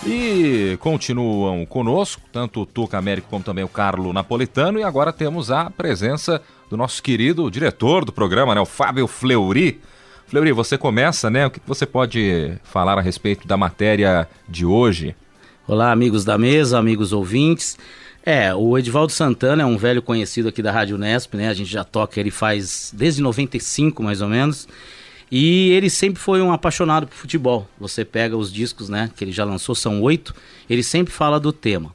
E continuam conosco, tanto o Tuca Américo como também o Carlo Napolitano, e agora temos a presença do nosso querido diretor do programa, né, o Fábio Fleury. Fleury, você começa, né? O que você pode falar a respeito da matéria de hoje? Olá, amigos da mesa, amigos ouvintes. O Edivaldo Santana é um velho conhecido aqui da Rádio Unesp, né? A gente já toca ele faz desde 95, mais ou menos. E ele sempre foi um apaixonado por futebol. Você pega os discos, né, que ele já lançou, são 8, ele sempre fala do tema.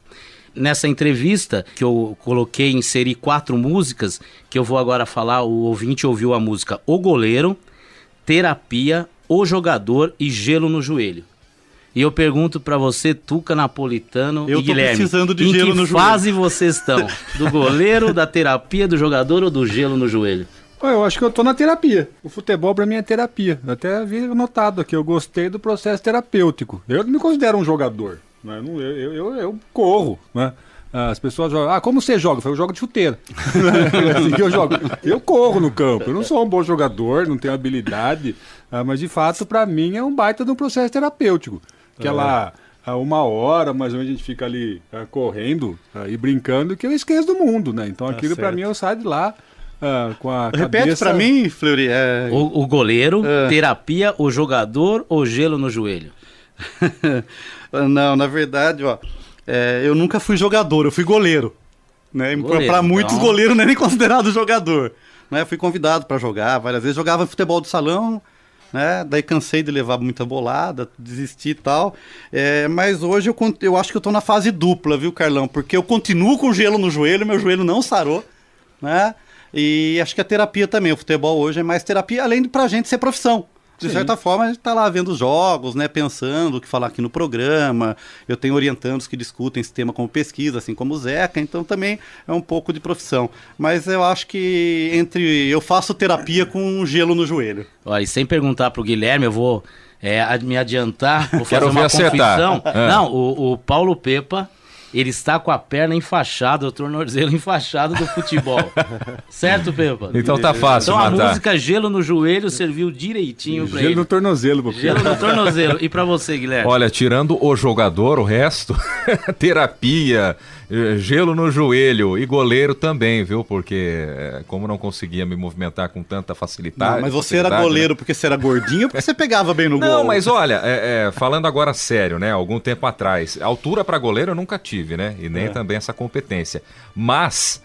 Nessa entrevista que eu coloquei, inseri 4 músicas, que eu vou agora falar, o ouvinte ouviu a música O Goleiro, Terapia, O Jogador e Gelo no Joelho. E eu pergunto pra você, Tuca, Napolitano e Guilherme, precisando de gelo no joelho. Em que fase vocês estão? Do goleiro, da terapia, do jogador ou do gelo no joelho? Eu acho que eu tô na terapia. O futebol pra mim é terapia. Eu até havia notado aqui, eu gostei do processo terapêutico. Eu não me considero um jogador, né? Eu corro, né? As pessoas jogam, como você joga? Eu jogo de chuteira. Assim que eu jogo. Eu corro no campo, eu não sou um bom jogador, não tenho habilidade, mas de fato pra mim é um baita de um processo terapêutico. Que ela, a 1 hora, mais ou menos, a gente fica ali correndo e brincando, que eu esqueço do mundo, né? Então aquilo pra mim eu saio de lá com a Repete cabeça... pra mim, Fleury. O goleiro, terapia, o jogador ou gelo no joelho? Não, na verdade, eu nunca fui jogador, eu fui goleiro. Né? Para muitos, goleiro não é nem considerado jogador. Né? Fui convidado para jogar várias vezes, jogava futebol do salão, né? Daí cansei de levar muita bolada, desisti e tal. Mas hoje eu acho que eu tô na fase dupla, viu, Carlão? Porque eu continuo com gelo no joelho, meu joelho não sarou, né? E acho que a terapia também, o futebol hoje é mais terapia, além de pra gente ser profissão. De certa forma, a gente tá lá vendo os jogos, né, pensando o que falar aqui no programa. Eu tenho orientandos que discutem esse tema como pesquisa, assim como o Zeca, então também é um pouco de profissão. Mas eu acho que eu faço terapia com gelo no joelho. Olha, e sem perguntar pro Guilherme, eu vou me adiantar, vou fazer uma confissão. Não, o Paulo Pepa, ele está com a perna enfaixada, o tornozelo enfaixado do futebol. Certo, Pepa? Então tá fácil então matar. A música Gelo no Joelho serviu direitinho pra ele. Gelo no tornozelo, papai. Gelo no tornozelo. E pra você, Guilherme? Olha, tirando o jogador, o resto, terapia, gelo no joelho e goleiro também, viu? Porque como não conseguia me movimentar com tanta facilidade... Não, mas você era goleiro, né? Porque você era gordinho ou porque você pegava bem no gol? Não, mas olha, falando agora sério, né? Algum tempo atrás, altura pra goleiro eu nunca tive, né? E nem também essa competência. Mas,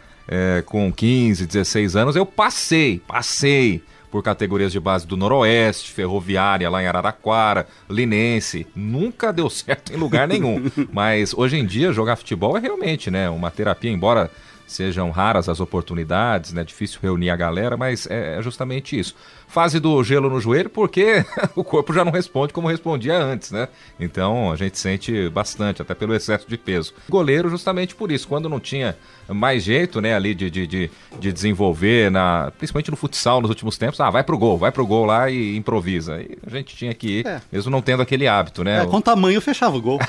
com 15, 16 anos, eu passei por categorias de base do Noroeste, Ferroviária lá em Araraquara, Linense. Nunca deu certo em lugar nenhum. Mas hoje em dia jogar futebol é realmente, né, uma terapia, embora sejam raras as oportunidades, né, difícil reunir a galera, mas é justamente isso. fase do gelo no joelho, porque o corpo já não responde como respondia antes, né? Então a gente sente bastante, até pelo excesso de peso. Goleiro justamente por isso, quando não tinha mais jeito, né, ali de desenvolver, principalmente no futsal nos últimos tempos, vai pro gol lá e improvisa. E a gente tinha que ir, mesmo não tendo aquele hábito, né? Com tamanho fechava o gol.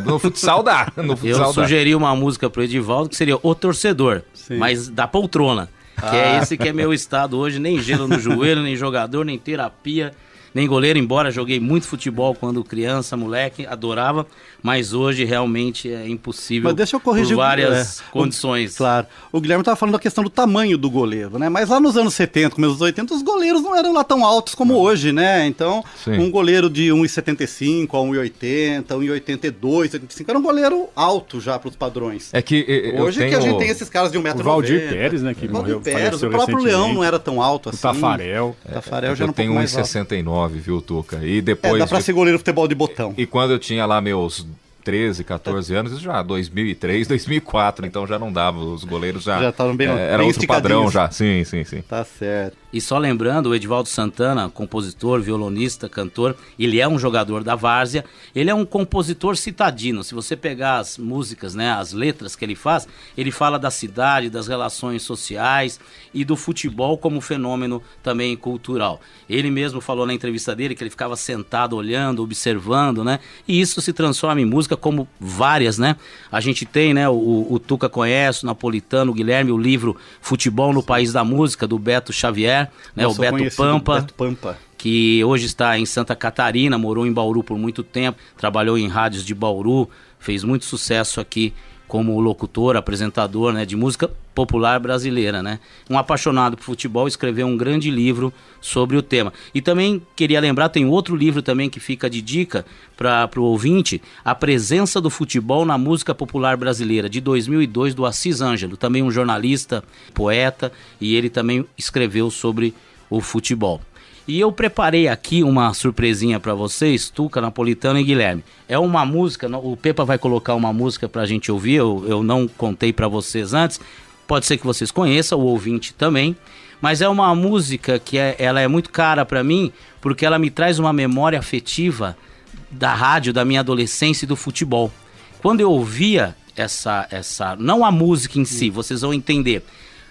No futsal dá. Eu sugeri uma música pro Edivaldo que seria O Torcedor, mas da poltrona. Que é esse que é meu estado hoje, nem gelo no joelho, nem jogador, nem terapia, nem goleiro, embora joguei muito futebol quando criança, moleque, adorava, mas hoje realmente é impossível. Mas deixa eu corrigir por várias condições. Claro. O Guilherme estava falando da questão do tamanho do goleiro, né? Mas lá nos anos 70, começo dos 80, os goleiros não eram lá tão altos como hoje, né? Então, um goleiro de 1,75 a 1,80, 1,82, 1,85, era um goleiro alto já para os padrões. É que hoje que a gente tem esses caras de 1,90m. O Valdir Pérez, né? Que morreu. Pérez, o próprio Leão não era tão alto assim. O Tafarel. O Tafarel já era um pouco mais alto. 1,69, viu, Tuca? E depois dá pra ser goleiro de futebol de botão. E quando eu tinha lá meus 13, 14 anos, isso já 2003, 2004, então já não dava, os goleiros já estavam bem era outro padrão já, sim. Tá certo. E só lembrando, o Edivaldo Santana, compositor, violonista, cantor, ele é um jogador da várzea, ele é um compositor citadino. Se você pegar as músicas, né, as letras que ele faz, ele fala da cidade, das relações sociais e do futebol como fenômeno também cultural. Ele mesmo falou na entrevista dele que ele ficava sentado olhando, observando, né, e isso se transforma em música como várias, né. A gente tem, né, o Tuca conhece, o Napolitano, o Guilherme, o livro Futebol no País da Música, do Beto Xavier, né, o Beto Pampa, que hoje está em Santa Catarina, morou em Bauru por muito tempo, trabalhou em rádios de Bauru, fez muito sucesso aqui como locutor, apresentador, né, de música popular brasileira, né? Um apaixonado por futebol, escreveu um grande livro sobre o tema. E também queria lembrar, tem outro livro também que fica de dica para o ouvinte, A Presença do Futebol na Música Popular Brasileira, de 2002, do Assis Ângelo, também um jornalista, poeta, e ele também escreveu sobre o futebol. E eu preparei aqui uma surpresinha para vocês, Tuca, Napolitano e Guilherme. É uma música, o Pepa vai colocar uma música pra gente ouvir, eu não contei para vocês antes, pode ser que vocês conheçam, o ouvinte também, mas é uma música que ela é muito cara para mim, porque ela me traz uma memória afetiva da rádio, da minha adolescência e do futebol. Quando eu ouvia essa não a música em si, vocês vão entender,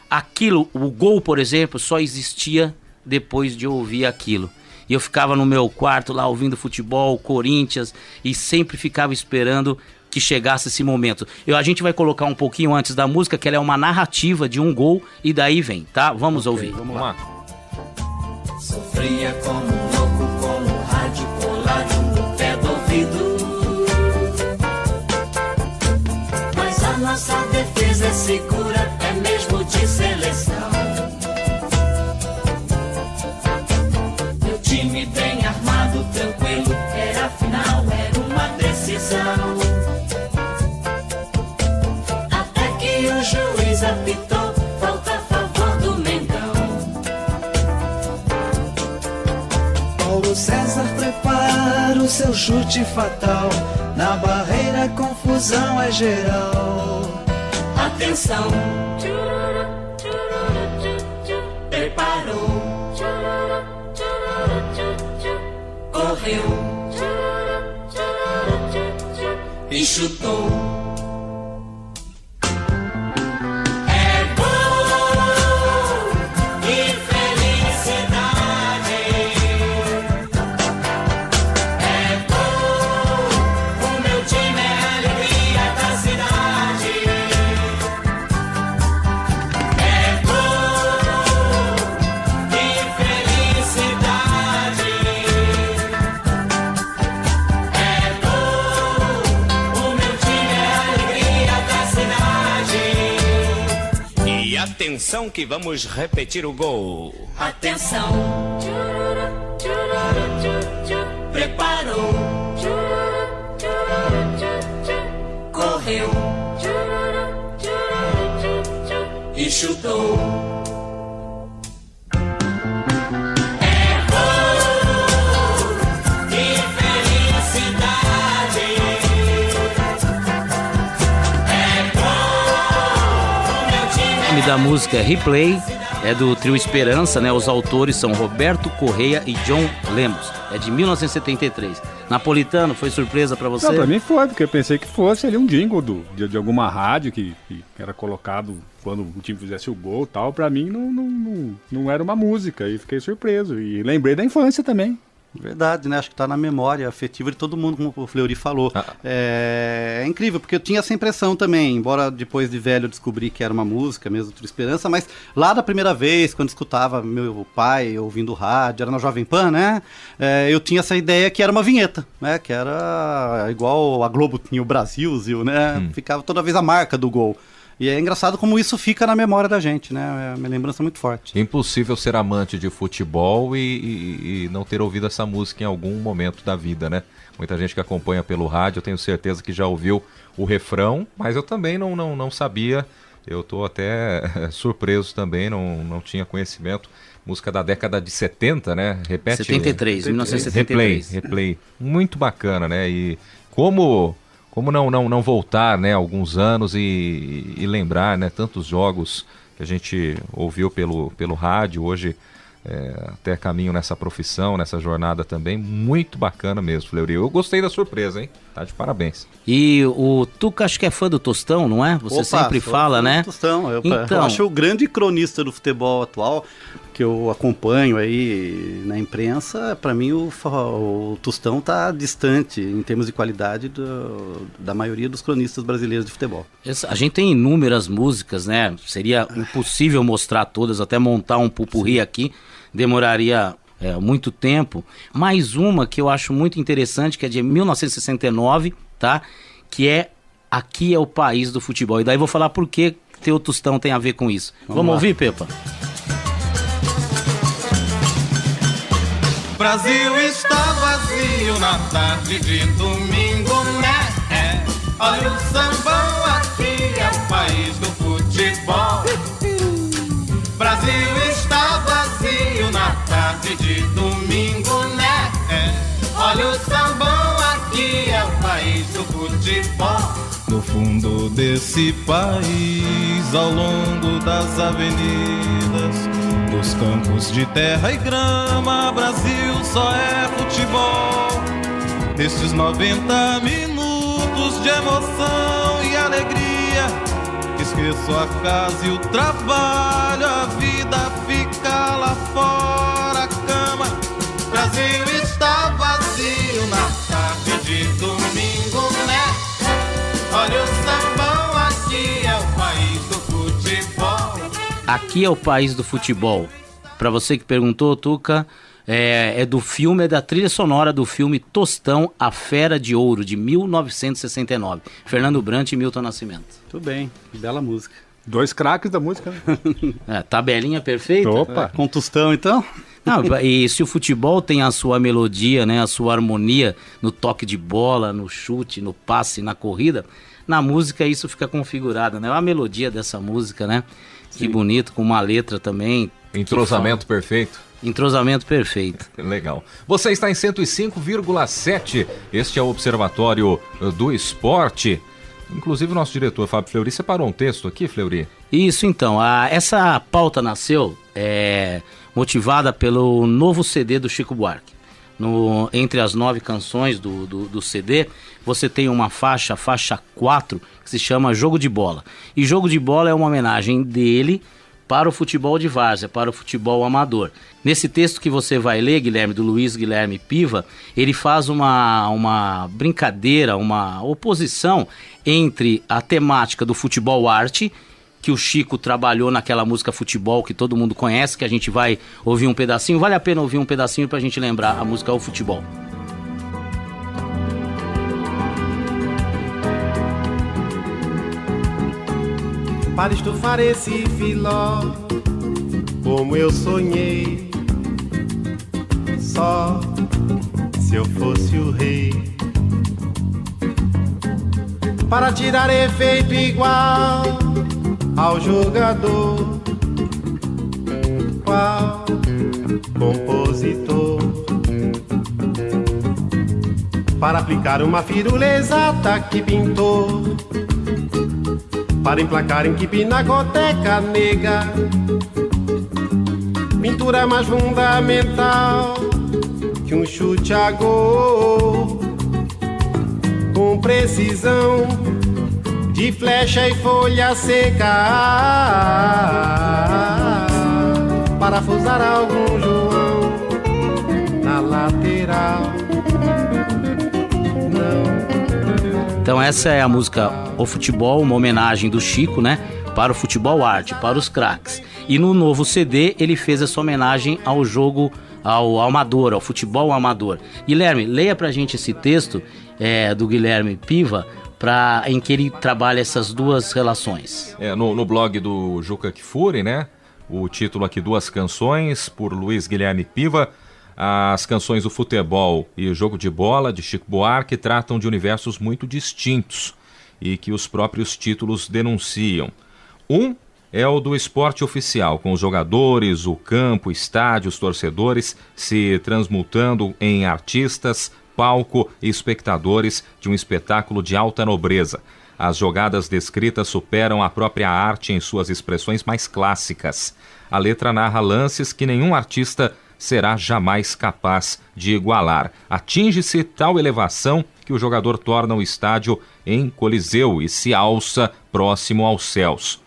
aquilo, o gol, por exemplo, só existia depois de ouvir aquilo. E eu ficava no meu quarto lá ouvindo futebol, Corinthians, e sempre ficava esperando que chegasse esse momento. A gente vai colocar um pouquinho antes da música, que ela é uma narrativa de um gol, e daí vem, tá? Vamos ouvir. Vamos lá. Sofria como louco com o rádio colado no pé do ouvido, mas a nossa defesa é segura, é mesmo de seleção. Time bem armado, tranquilo, era a final, era uma decisão. Até que o juiz apitou, falta a favor do Mengão. Paulo César prepara o seu chute fatal, na barreira a confusão é geral. Atenção, preparou, correu e chutou. É gol e felicidade. É gol, o meu time é a alegria da cidade. É gol e felicidade. Atenção que vamos repetir o gol. Atenção. Preparou. Correu. E chutou. Da música Replay, É do trio Esperança, né? Os autores são Roberto Correia e John Lemos. É de 1973. Napolitano, foi surpresa pra você? Não, pra mim foi, porque eu pensei que fosse ali um jingle de alguma rádio que era colocado quando o time fizesse o gol e tal. Pra mim não era uma música, e fiquei surpreso. E lembrei da infância também. Verdade, né? Acho que tá na memória afetiva de todo mundo, como o Fleury falou. É incrível, porque eu tinha essa impressão também, embora depois de velho eu descobri que era uma música mesmo, Trio Esperança, mas lá da primeira vez, quando escutava meu pai ouvindo rádio, era na Jovem Pan, né? Eu tinha essa ideia que era uma vinheta, né? Que era igual a Globo tinha o Brasil, né? Ficava toda vez a marca do gol. E é engraçado como isso fica na memória da gente, né? É uma lembrança muito forte. Impossível ser amante de futebol e não ter ouvido essa música em algum momento da vida, né? Muita gente que acompanha pelo rádio, eu tenho certeza que já ouviu o refrão, mas eu também não sabia. Eu estou até surpreso também, não tinha conhecimento. Música da década de 70, né? Repete. 1973. Replay. Muito bacana, né? E como não voltar, né, alguns anos e lembrar, né, tantos jogos que a gente ouviu pelo rádio, hoje até caminho nessa profissão, nessa jornada também, muito bacana mesmo, Fleury. Eu gostei da surpresa, hein? Tá de parabéns. E o Tuca acho que é fã do Tostão, não é? Você sempre fala, né? Tostão. Eu acho o grande cronista do futebol atual, que eu acompanho aí na imprensa. Para mim o Tostão tá distante em termos de qualidade da maioria dos cronistas brasileiros de futebol. A gente tem inúmeras músicas, né? Seria impossível mostrar todas, até montar um pupurri aqui demoraria muito tempo. Mais uma que eu acho muito interessante, que é de 1969, tá? Que é Aqui é o País do Futebol. E daí vou falar por que o Tostão tem a ver com isso. Vamos ouvir, Pepa? Brasil está vazio na tarde de domingo, né? Olha o sambão, aqui é o país do futebol. Brasil está vazio na tarde de domingo, né? Olha o sambão, aqui é o país do futebol. No fundo desse país, ao longo das avenidas, dos campos de terra e grama, Brasil só é futebol. Nesses 90 minutos de emoção e alegria, esqueço a casa e o trabalho, a vida fica lá fora, a cama. Brasil está vazio na tarde de domingo, né? Olha o sambão, aqui é o país do futebol. Aqui é o país do futebol. Pra você que perguntou, Tuca, é do filme, é da trilha sonora do filme Tostão, A Fera de Ouro, de 1969. Fernando Brant e Milton Nascimento. Tudo bem, bela música. 2 craques da música, né? Tabelinha perfeita. Opa, com Tostão então? Não, e se o futebol tem a sua melodia, né, a sua harmonia no toque de bola, no chute, no passe, na corrida, na música isso fica configurado, né? A melodia dessa música, né? Sim. Que bonito, com uma letra também. Entrosamento perfeito. Entrosamento perfeito. Legal. Você está em 105,7. Este é o Observatório do Esporte. Inclusive o nosso diretor, Fábio Fleury, separou um texto aqui, Fleury? Isso, então. Essa pauta nasceu motivada pelo novo CD do Chico Buarque. Entre as 9 canções do CD, você tem uma faixa 4, que se chama Jogo de Bola. E Jogo de Bola é uma homenagem dele para o futebol de várzea, para o futebol amador. Nesse texto que você vai ler, Guilherme, do Luiz Guilherme Piva, ele faz uma brincadeira, uma oposição entre a temática do futebol arte, que o Chico trabalhou naquela música Futebol, que todo mundo conhece, que a gente vai ouvir um pedacinho. Vale a pena ouvir um pedacinho pra gente lembrar a música O Futebol. Para estufar esse filó, como eu sonhei, só se eu fosse o rei. Para tirar efeito igual ao jogador, qual compositor, para aplicar uma firula exata que pintou, para emplacar em que pinacoteca nega, estrutura mais fundamental que um chute a gol, com precisão de flecha e folha seca, parafusar algum João na lateral. Então essa é a música O Futebol, uma homenagem do Chico, né? Para o futebol arte, para os craques. E no novo CD ele fez essa homenagem ao jogo, ao amador, ao futebol amador. Guilherme, leia pra gente esse texto do Guilherme Piva, em que ele trabalha essas duas relações. No blog do Juca Kfouri, né? O título aqui, Duas Canções, por Luiz Guilherme Piva. As canções do futebol e o jogo de bola, de Chico Buarque, tratam de universos muito distintos e que os próprios títulos denunciam. Um é o do esporte oficial, com os jogadores, o campo, estádio, os torcedores se transmutando em artistas, palco e espectadores de um espetáculo de alta nobreza. As jogadas descritas superam a própria arte em suas expressões mais clássicas. A letra narra lances que nenhum artista será jamais capaz de igualar. Atinge-se tal elevação que o jogador torna o estádio em coliseu e se alça próximo aos céus.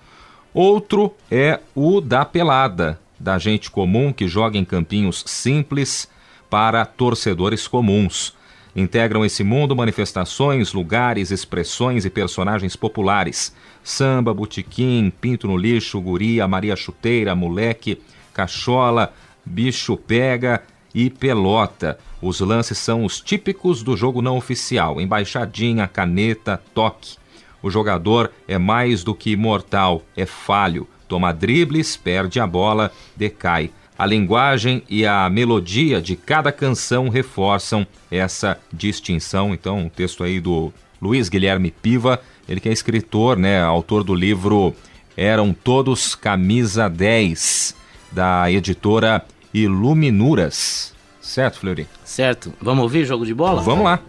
Outro é o da pelada, da gente comum que joga em campinhos simples para torcedores comuns. Integram esse mundo manifestações, lugares, expressões e personagens populares. Samba, botequim, pinto no lixo, guria, Maria Chuteira, moleque, cachola, bicho pega e pelota. Os lances são os típicos do jogo não oficial: embaixadinha, caneta, toque. O jogador é mais do que imortal, é falho. Toma dribles, perde a bola, decai. A linguagem e a melodia de cada canção reforçam essa distinção. Então, um texto aí do Luiz Guilherme Piva, ele que é escritor, né, autor do livro Eram Todos Camisa 10, da editora Iluminuras. Certo, Fleury? Certo. Vamos ouvir Jogo de Bola? Vamos lá.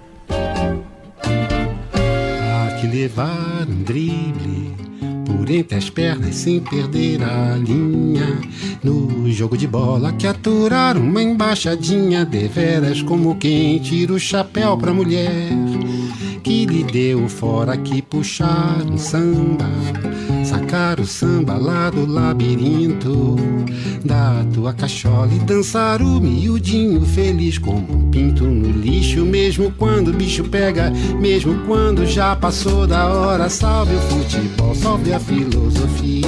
Há que levar um drible por entre as pernas sem perder a linha. No jogo de bola que aturar uma embaixadinha, deveras como quem tira o chapéu pra mulher que lhe deu fora que puxar um samba, sacar o samba lá do labirinto da tua cachola e dançar o miudinho feliz como um pinto no lixo, mesmo quando o bicho pega, mesmo quando já passou da hora. Salve o futebol, salve a filosofia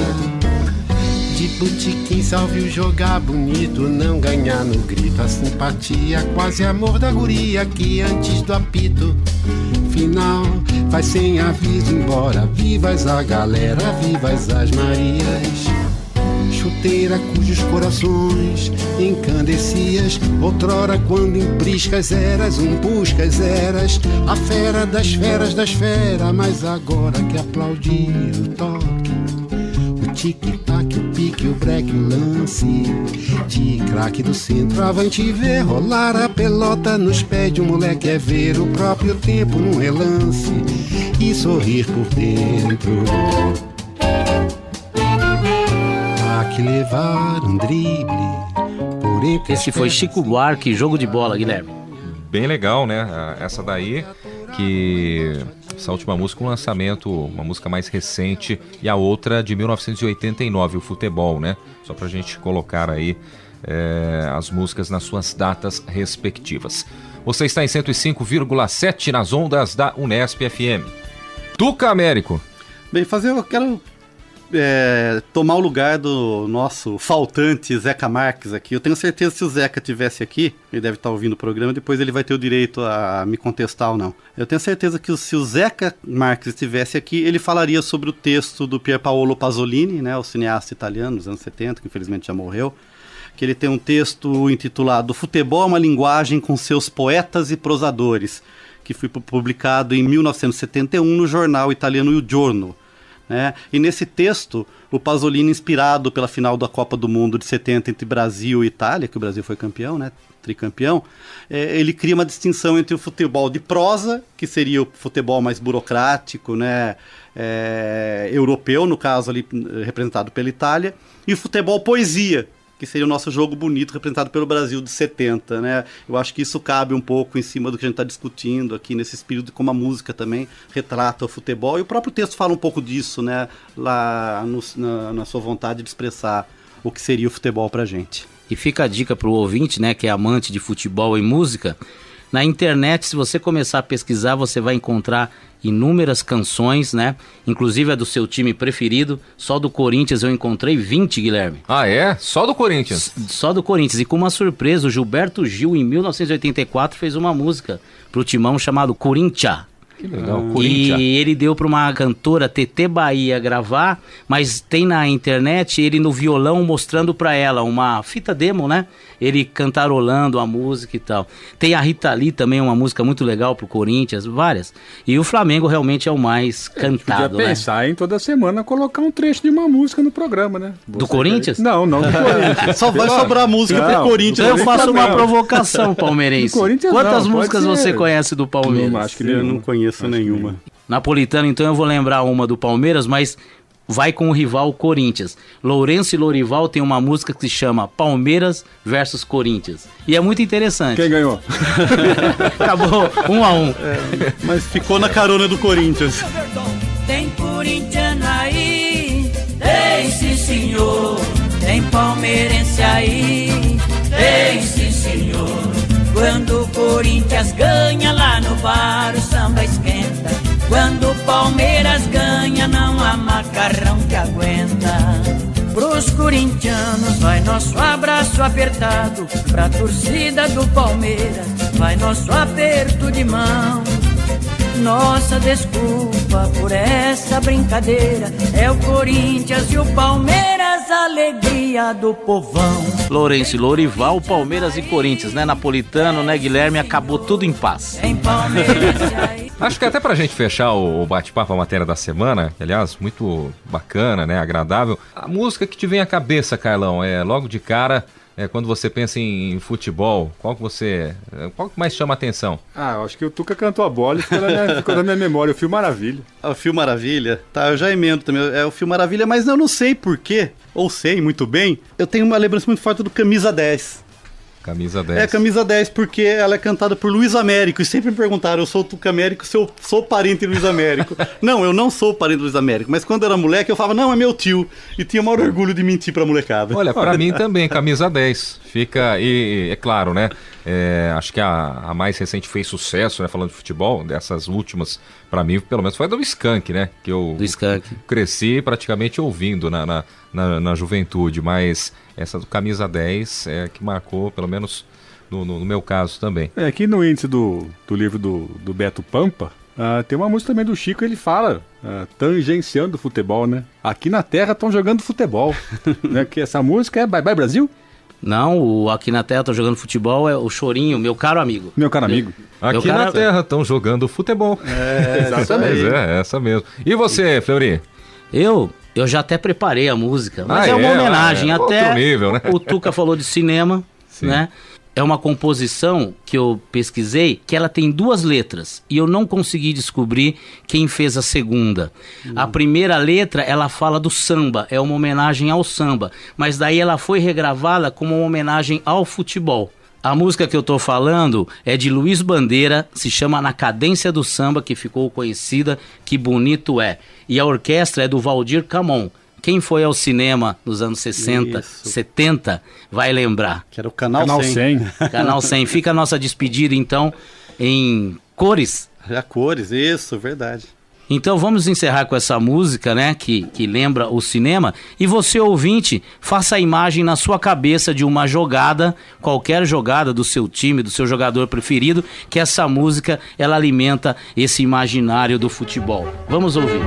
de botequim, salve o jogar bonito, não ganhar no grito, a simpatia, quase amor da guria que antes do apito final vai sem aviso embora. Vivas a galera, vivas as Marias, chuteira cujos corações encandecias outrora quando em priscas eras um buscas, eras a fera das feras das feras, mas agora que aplaudir o toque, o tic-tac, o pique, o break, o lance de craque do centro, avante ver rolar a pelota nos pés de um moleque, é ver o próprio tempo num relance e sorrir por dentro. Há que levar um drible por entre. Esse foi Chico Buarque, Jogo de Bola, Guilherme. Bem legal, né? Essa daí, essa última música, um lançamento, uma música mais recente, e a outra de 1989, o Futebol, né? Só pra gente colocar aí as músicas nas suas datas respectivas. Você está em 105,7 nas ondas da Unesp FM. Tuca Américo. Bem, eu quero tomar o lugar do nosso faltante Zeca Marques aqui. Eu tenho certeza que se o Zeca estivesse aqui, ele deve estar ouvindo o programa, depois ele vai ter o direito a me contestar ou não. Eu tenho certeza que se o Zeca Marques estivesse aqui, ele falaria sobre o texto do Pier Paolo Pasolini, né, o cineasta italiano dos anos 70, que infelizmente já morreu, que ele tem um texto intitulado Futebol é uma linguagem com seus poetas e prosadores, que foi publicado em 1971 no jornal italiano Il Giorno. Né? E nesse texto, o Pasolini, inspirado pela final da Copa do Mundo de 70 entre Brasil e Itália, que o Brasil foi campeão, né? Tricampeão, ele cria uma distinção entre o futebol de prosa, que seria o futebol mais burocrático, né? Europeu, no caso ali representado pela Itália, e o futebol poesia, que seria o nosso jogo bonito representado pelo Brasil de 70, né? Eu acho que isso cabe um pouco em cima do que a gente está discutindo aqui nesse espírito, como a música também retrata o futebol, e o próprio texto fala um pouco disso, né? Lá na sua vontade de expressar o que seria o futebol pra gente. E fica a dica pro ouvinte, né, que é amante de futebol e música. Na internet, se você começar a pesquisar, você vai encontrar inúmeras canções, né? Inclusive a do seu time preferido. Só do Corinthians eu encontrei 20, Guilherme. Ah, é? Só do Corinthians? Só do Corinthians. E com uma surpresa, o Gilberto Gil, em 1984, fez uma música pro Timão chamado Corinthians. Que legal, E ele deu para uma cantora, TT Bahia, gravar, mas tem na internet ele no violão mostrando para ela uma fita demo, né? Ele cantarolando a música e tal. Tem a Rita Lee também, uma música muito legal pro Corinthians, várias. E o Flamengo realmente é o mais cantado, podia pensar em toda semana colocar um trecho de uma música no programa, né? Do Corinthians? Não do Corinthians. Só vai sobrar música pro Corinthians. Então eu faço uma provocação palmeirense. Quantas músicas você conhece do Palmeiras? Não, acho que eu não conheço nenhuma. Napolitano, então eu vou lembrar uma do Palmeiras, mas vai com o rival Corinthians. Lourenço e Lorival tem uma música que se chama Palmeiras versus Corinthians. E é muito interessante. Quem ganhou? Acabou 1-1. Mas ficou na carona do Corinthians. Tem corintiano aí, tem sim senhor. Tem palmeirense aí, tem sim senhor. Quando o Corinthians ganha lá no bar, o samba esquenta. Quando o Palmeiras ganha, não há macarrão que aguenta. Pros corintianos vai nosso abraço apertado, pra torcida do Palmeiras vai nosso aperto de mão. Nossa desculpa por essa brincadeira, é o Corinthians e o Palmeiras, a alegria do povão. Lourenço e Lorival, Palmeiras e Corinthians, né? Napolitano, né, Guilherme? Acabou tudo em paz. Em Palmeiras aí. Acho que até pra gente fechar o bate-papo, a matéria da semana, que, aliás, muito bacana, né, agradável. A música que te vem à cabeça, Carlão, logo de cara, quando você pensa em futebol, qual que mais chama a atenção? Eu acho que o Tuca cantou a bola e ficou na minha memória, o Fio Maravilha. O Fio Maravilha? Tá, eu já emendo também, é o Fio Maravilha, mas eu não sei porquê, ou sei muito bem, eu tenho uma lembrança muito forte do Camisa 10. Camisa 10. É, Camisa 10, porque ela é cantada por Luiz Américo. E sempre me perguntaram, eu sou o Tuca Américo, se eu sou parente de Luiz Américo. Não, eu não sou parente de Luiz Américo. Mas quando eu era moleque, eu falava, não, é meu tio. E tinha o maior orgulho de mentir pra molecada. Olha, pra mim também, Camisa 10. Fica, e é claro, né? Acho que a mais recente fez sucesso, né? Falando de futebol, dessas últimas, pra mim, pelo menos, foi a do Skank, né? Que eu cresci praticamente ouvindo na juventude, mas essa do Camisa 10 é que marcou, pelo menos no meu caso também. Aqui no índice do livro do Beto Pampa, tem uma música também do Chico, ele fala, tangenciando o futebol, né? Aqui na Terra estão jogando futebol. Né? Que essa música é Bye Bye Brasil? Não, Aqui na Terra estão jogando futebol é o Chorinho, meu caro amigo. Meu caro amigo. Aqui na Terra estão jogando futebol. Exatamente. É essa mesmo. E você, Fleury? Eu já até preparei a música, mas é uma homenagem. Até outro nível, né? O Tuca falou de cinema, né? É uma composição que eu pesquisei, que ela tem 2 letras, e eu não consegui descobrir quem fez a segunda. A primeira letra, ela fala do samba, é uma homenagem ao samba, mas daí ela foi regravada como uma homenagem ao futebol. A música que eu tô falando é de Luiz Bandeira, se chama Na Cadência do Samba, que ficou conhecida, Que Bonito É. E a orquestra é do Valdir Camon. Quem foi ao cinema nos anos 60, 70, vai lembrar. Que era o Canal 100. Canal 100. Fica a nossa despedida, então, em cores. Cores, isso, verdade. Então vamos encerrar com essa música, né, que lembra o cinema. E você, ouvinte, faça a imagem na sua cabeça de uma jogada, qualquer jogada do seu time, do seu jogador preferido, que essa música, ela alimenta esse imaginário do futebol. Vamos ouvir.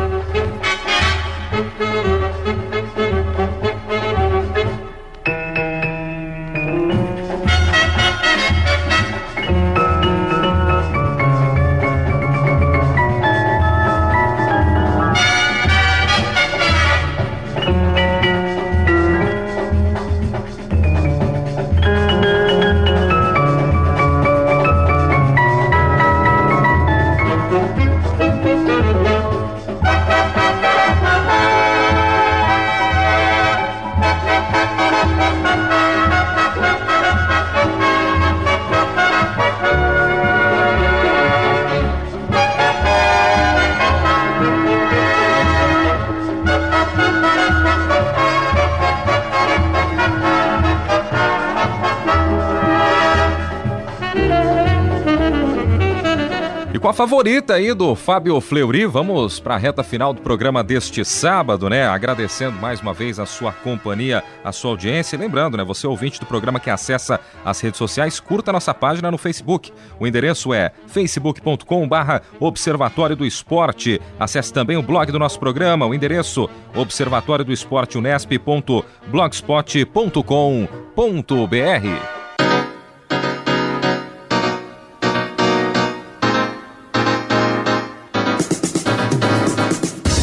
com a favorita aí do Fábio Fleury, vamos para a reta final do programa deste sábado, né? Agradecendo mais uma vez a sua companhia, a sua audiência. E lembrando, né? Você ouvinte do programa que acessa as redes sociais, curta nossa página no Facebook. O endereço é facebook.com/Observatório do Esporte. Acesse também o blog do nosso programa, o endereço observatoriodoesporteunesp.blogspot.com.br.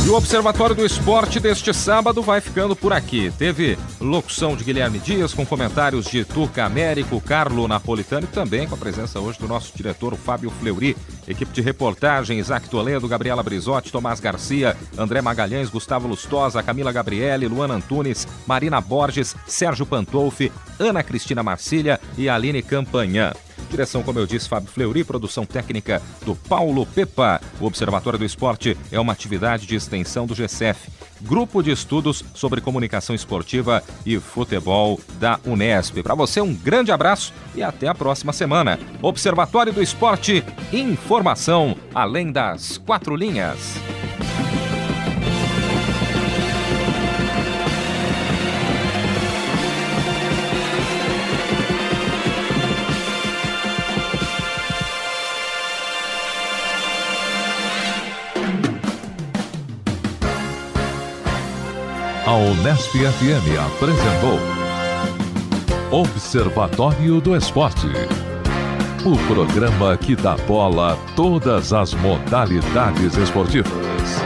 E o Observatório do Esporte deste sábado vai ficando por aqui. Teve locução de Guilherme Dias, com comentários de Turca Américo, Carlo Napolitano e também com a presença hoje do nosso diretor, o Fábio Fleury. Equipe de reportagem, Isaac Toledo, Gabriela Brizotti, Tomás Garcia, André Magalhães, Gustavo Lustosa, Camila Gabriele, Luana Antunes, Marina Borges, Sérgio Pantolfi, Ana Cristina Marcília e Aline Campanhã. Direção, como eu disse, Fábio Fleury, produção técnica do Paulo Pepa. O Observatório do Esporte é uma atividade de extensão do GCF, Grupo de Estudos sobre Comunicação Esportiva e Futebol da Unesp. Para você, um grande abraço e até a próxima semana. Observatório do Esporte, informação além das 4 linhas. A Unesp FM apresentou Observatório do Esporte, o programa que dá bola a todas as modalidades esportivas.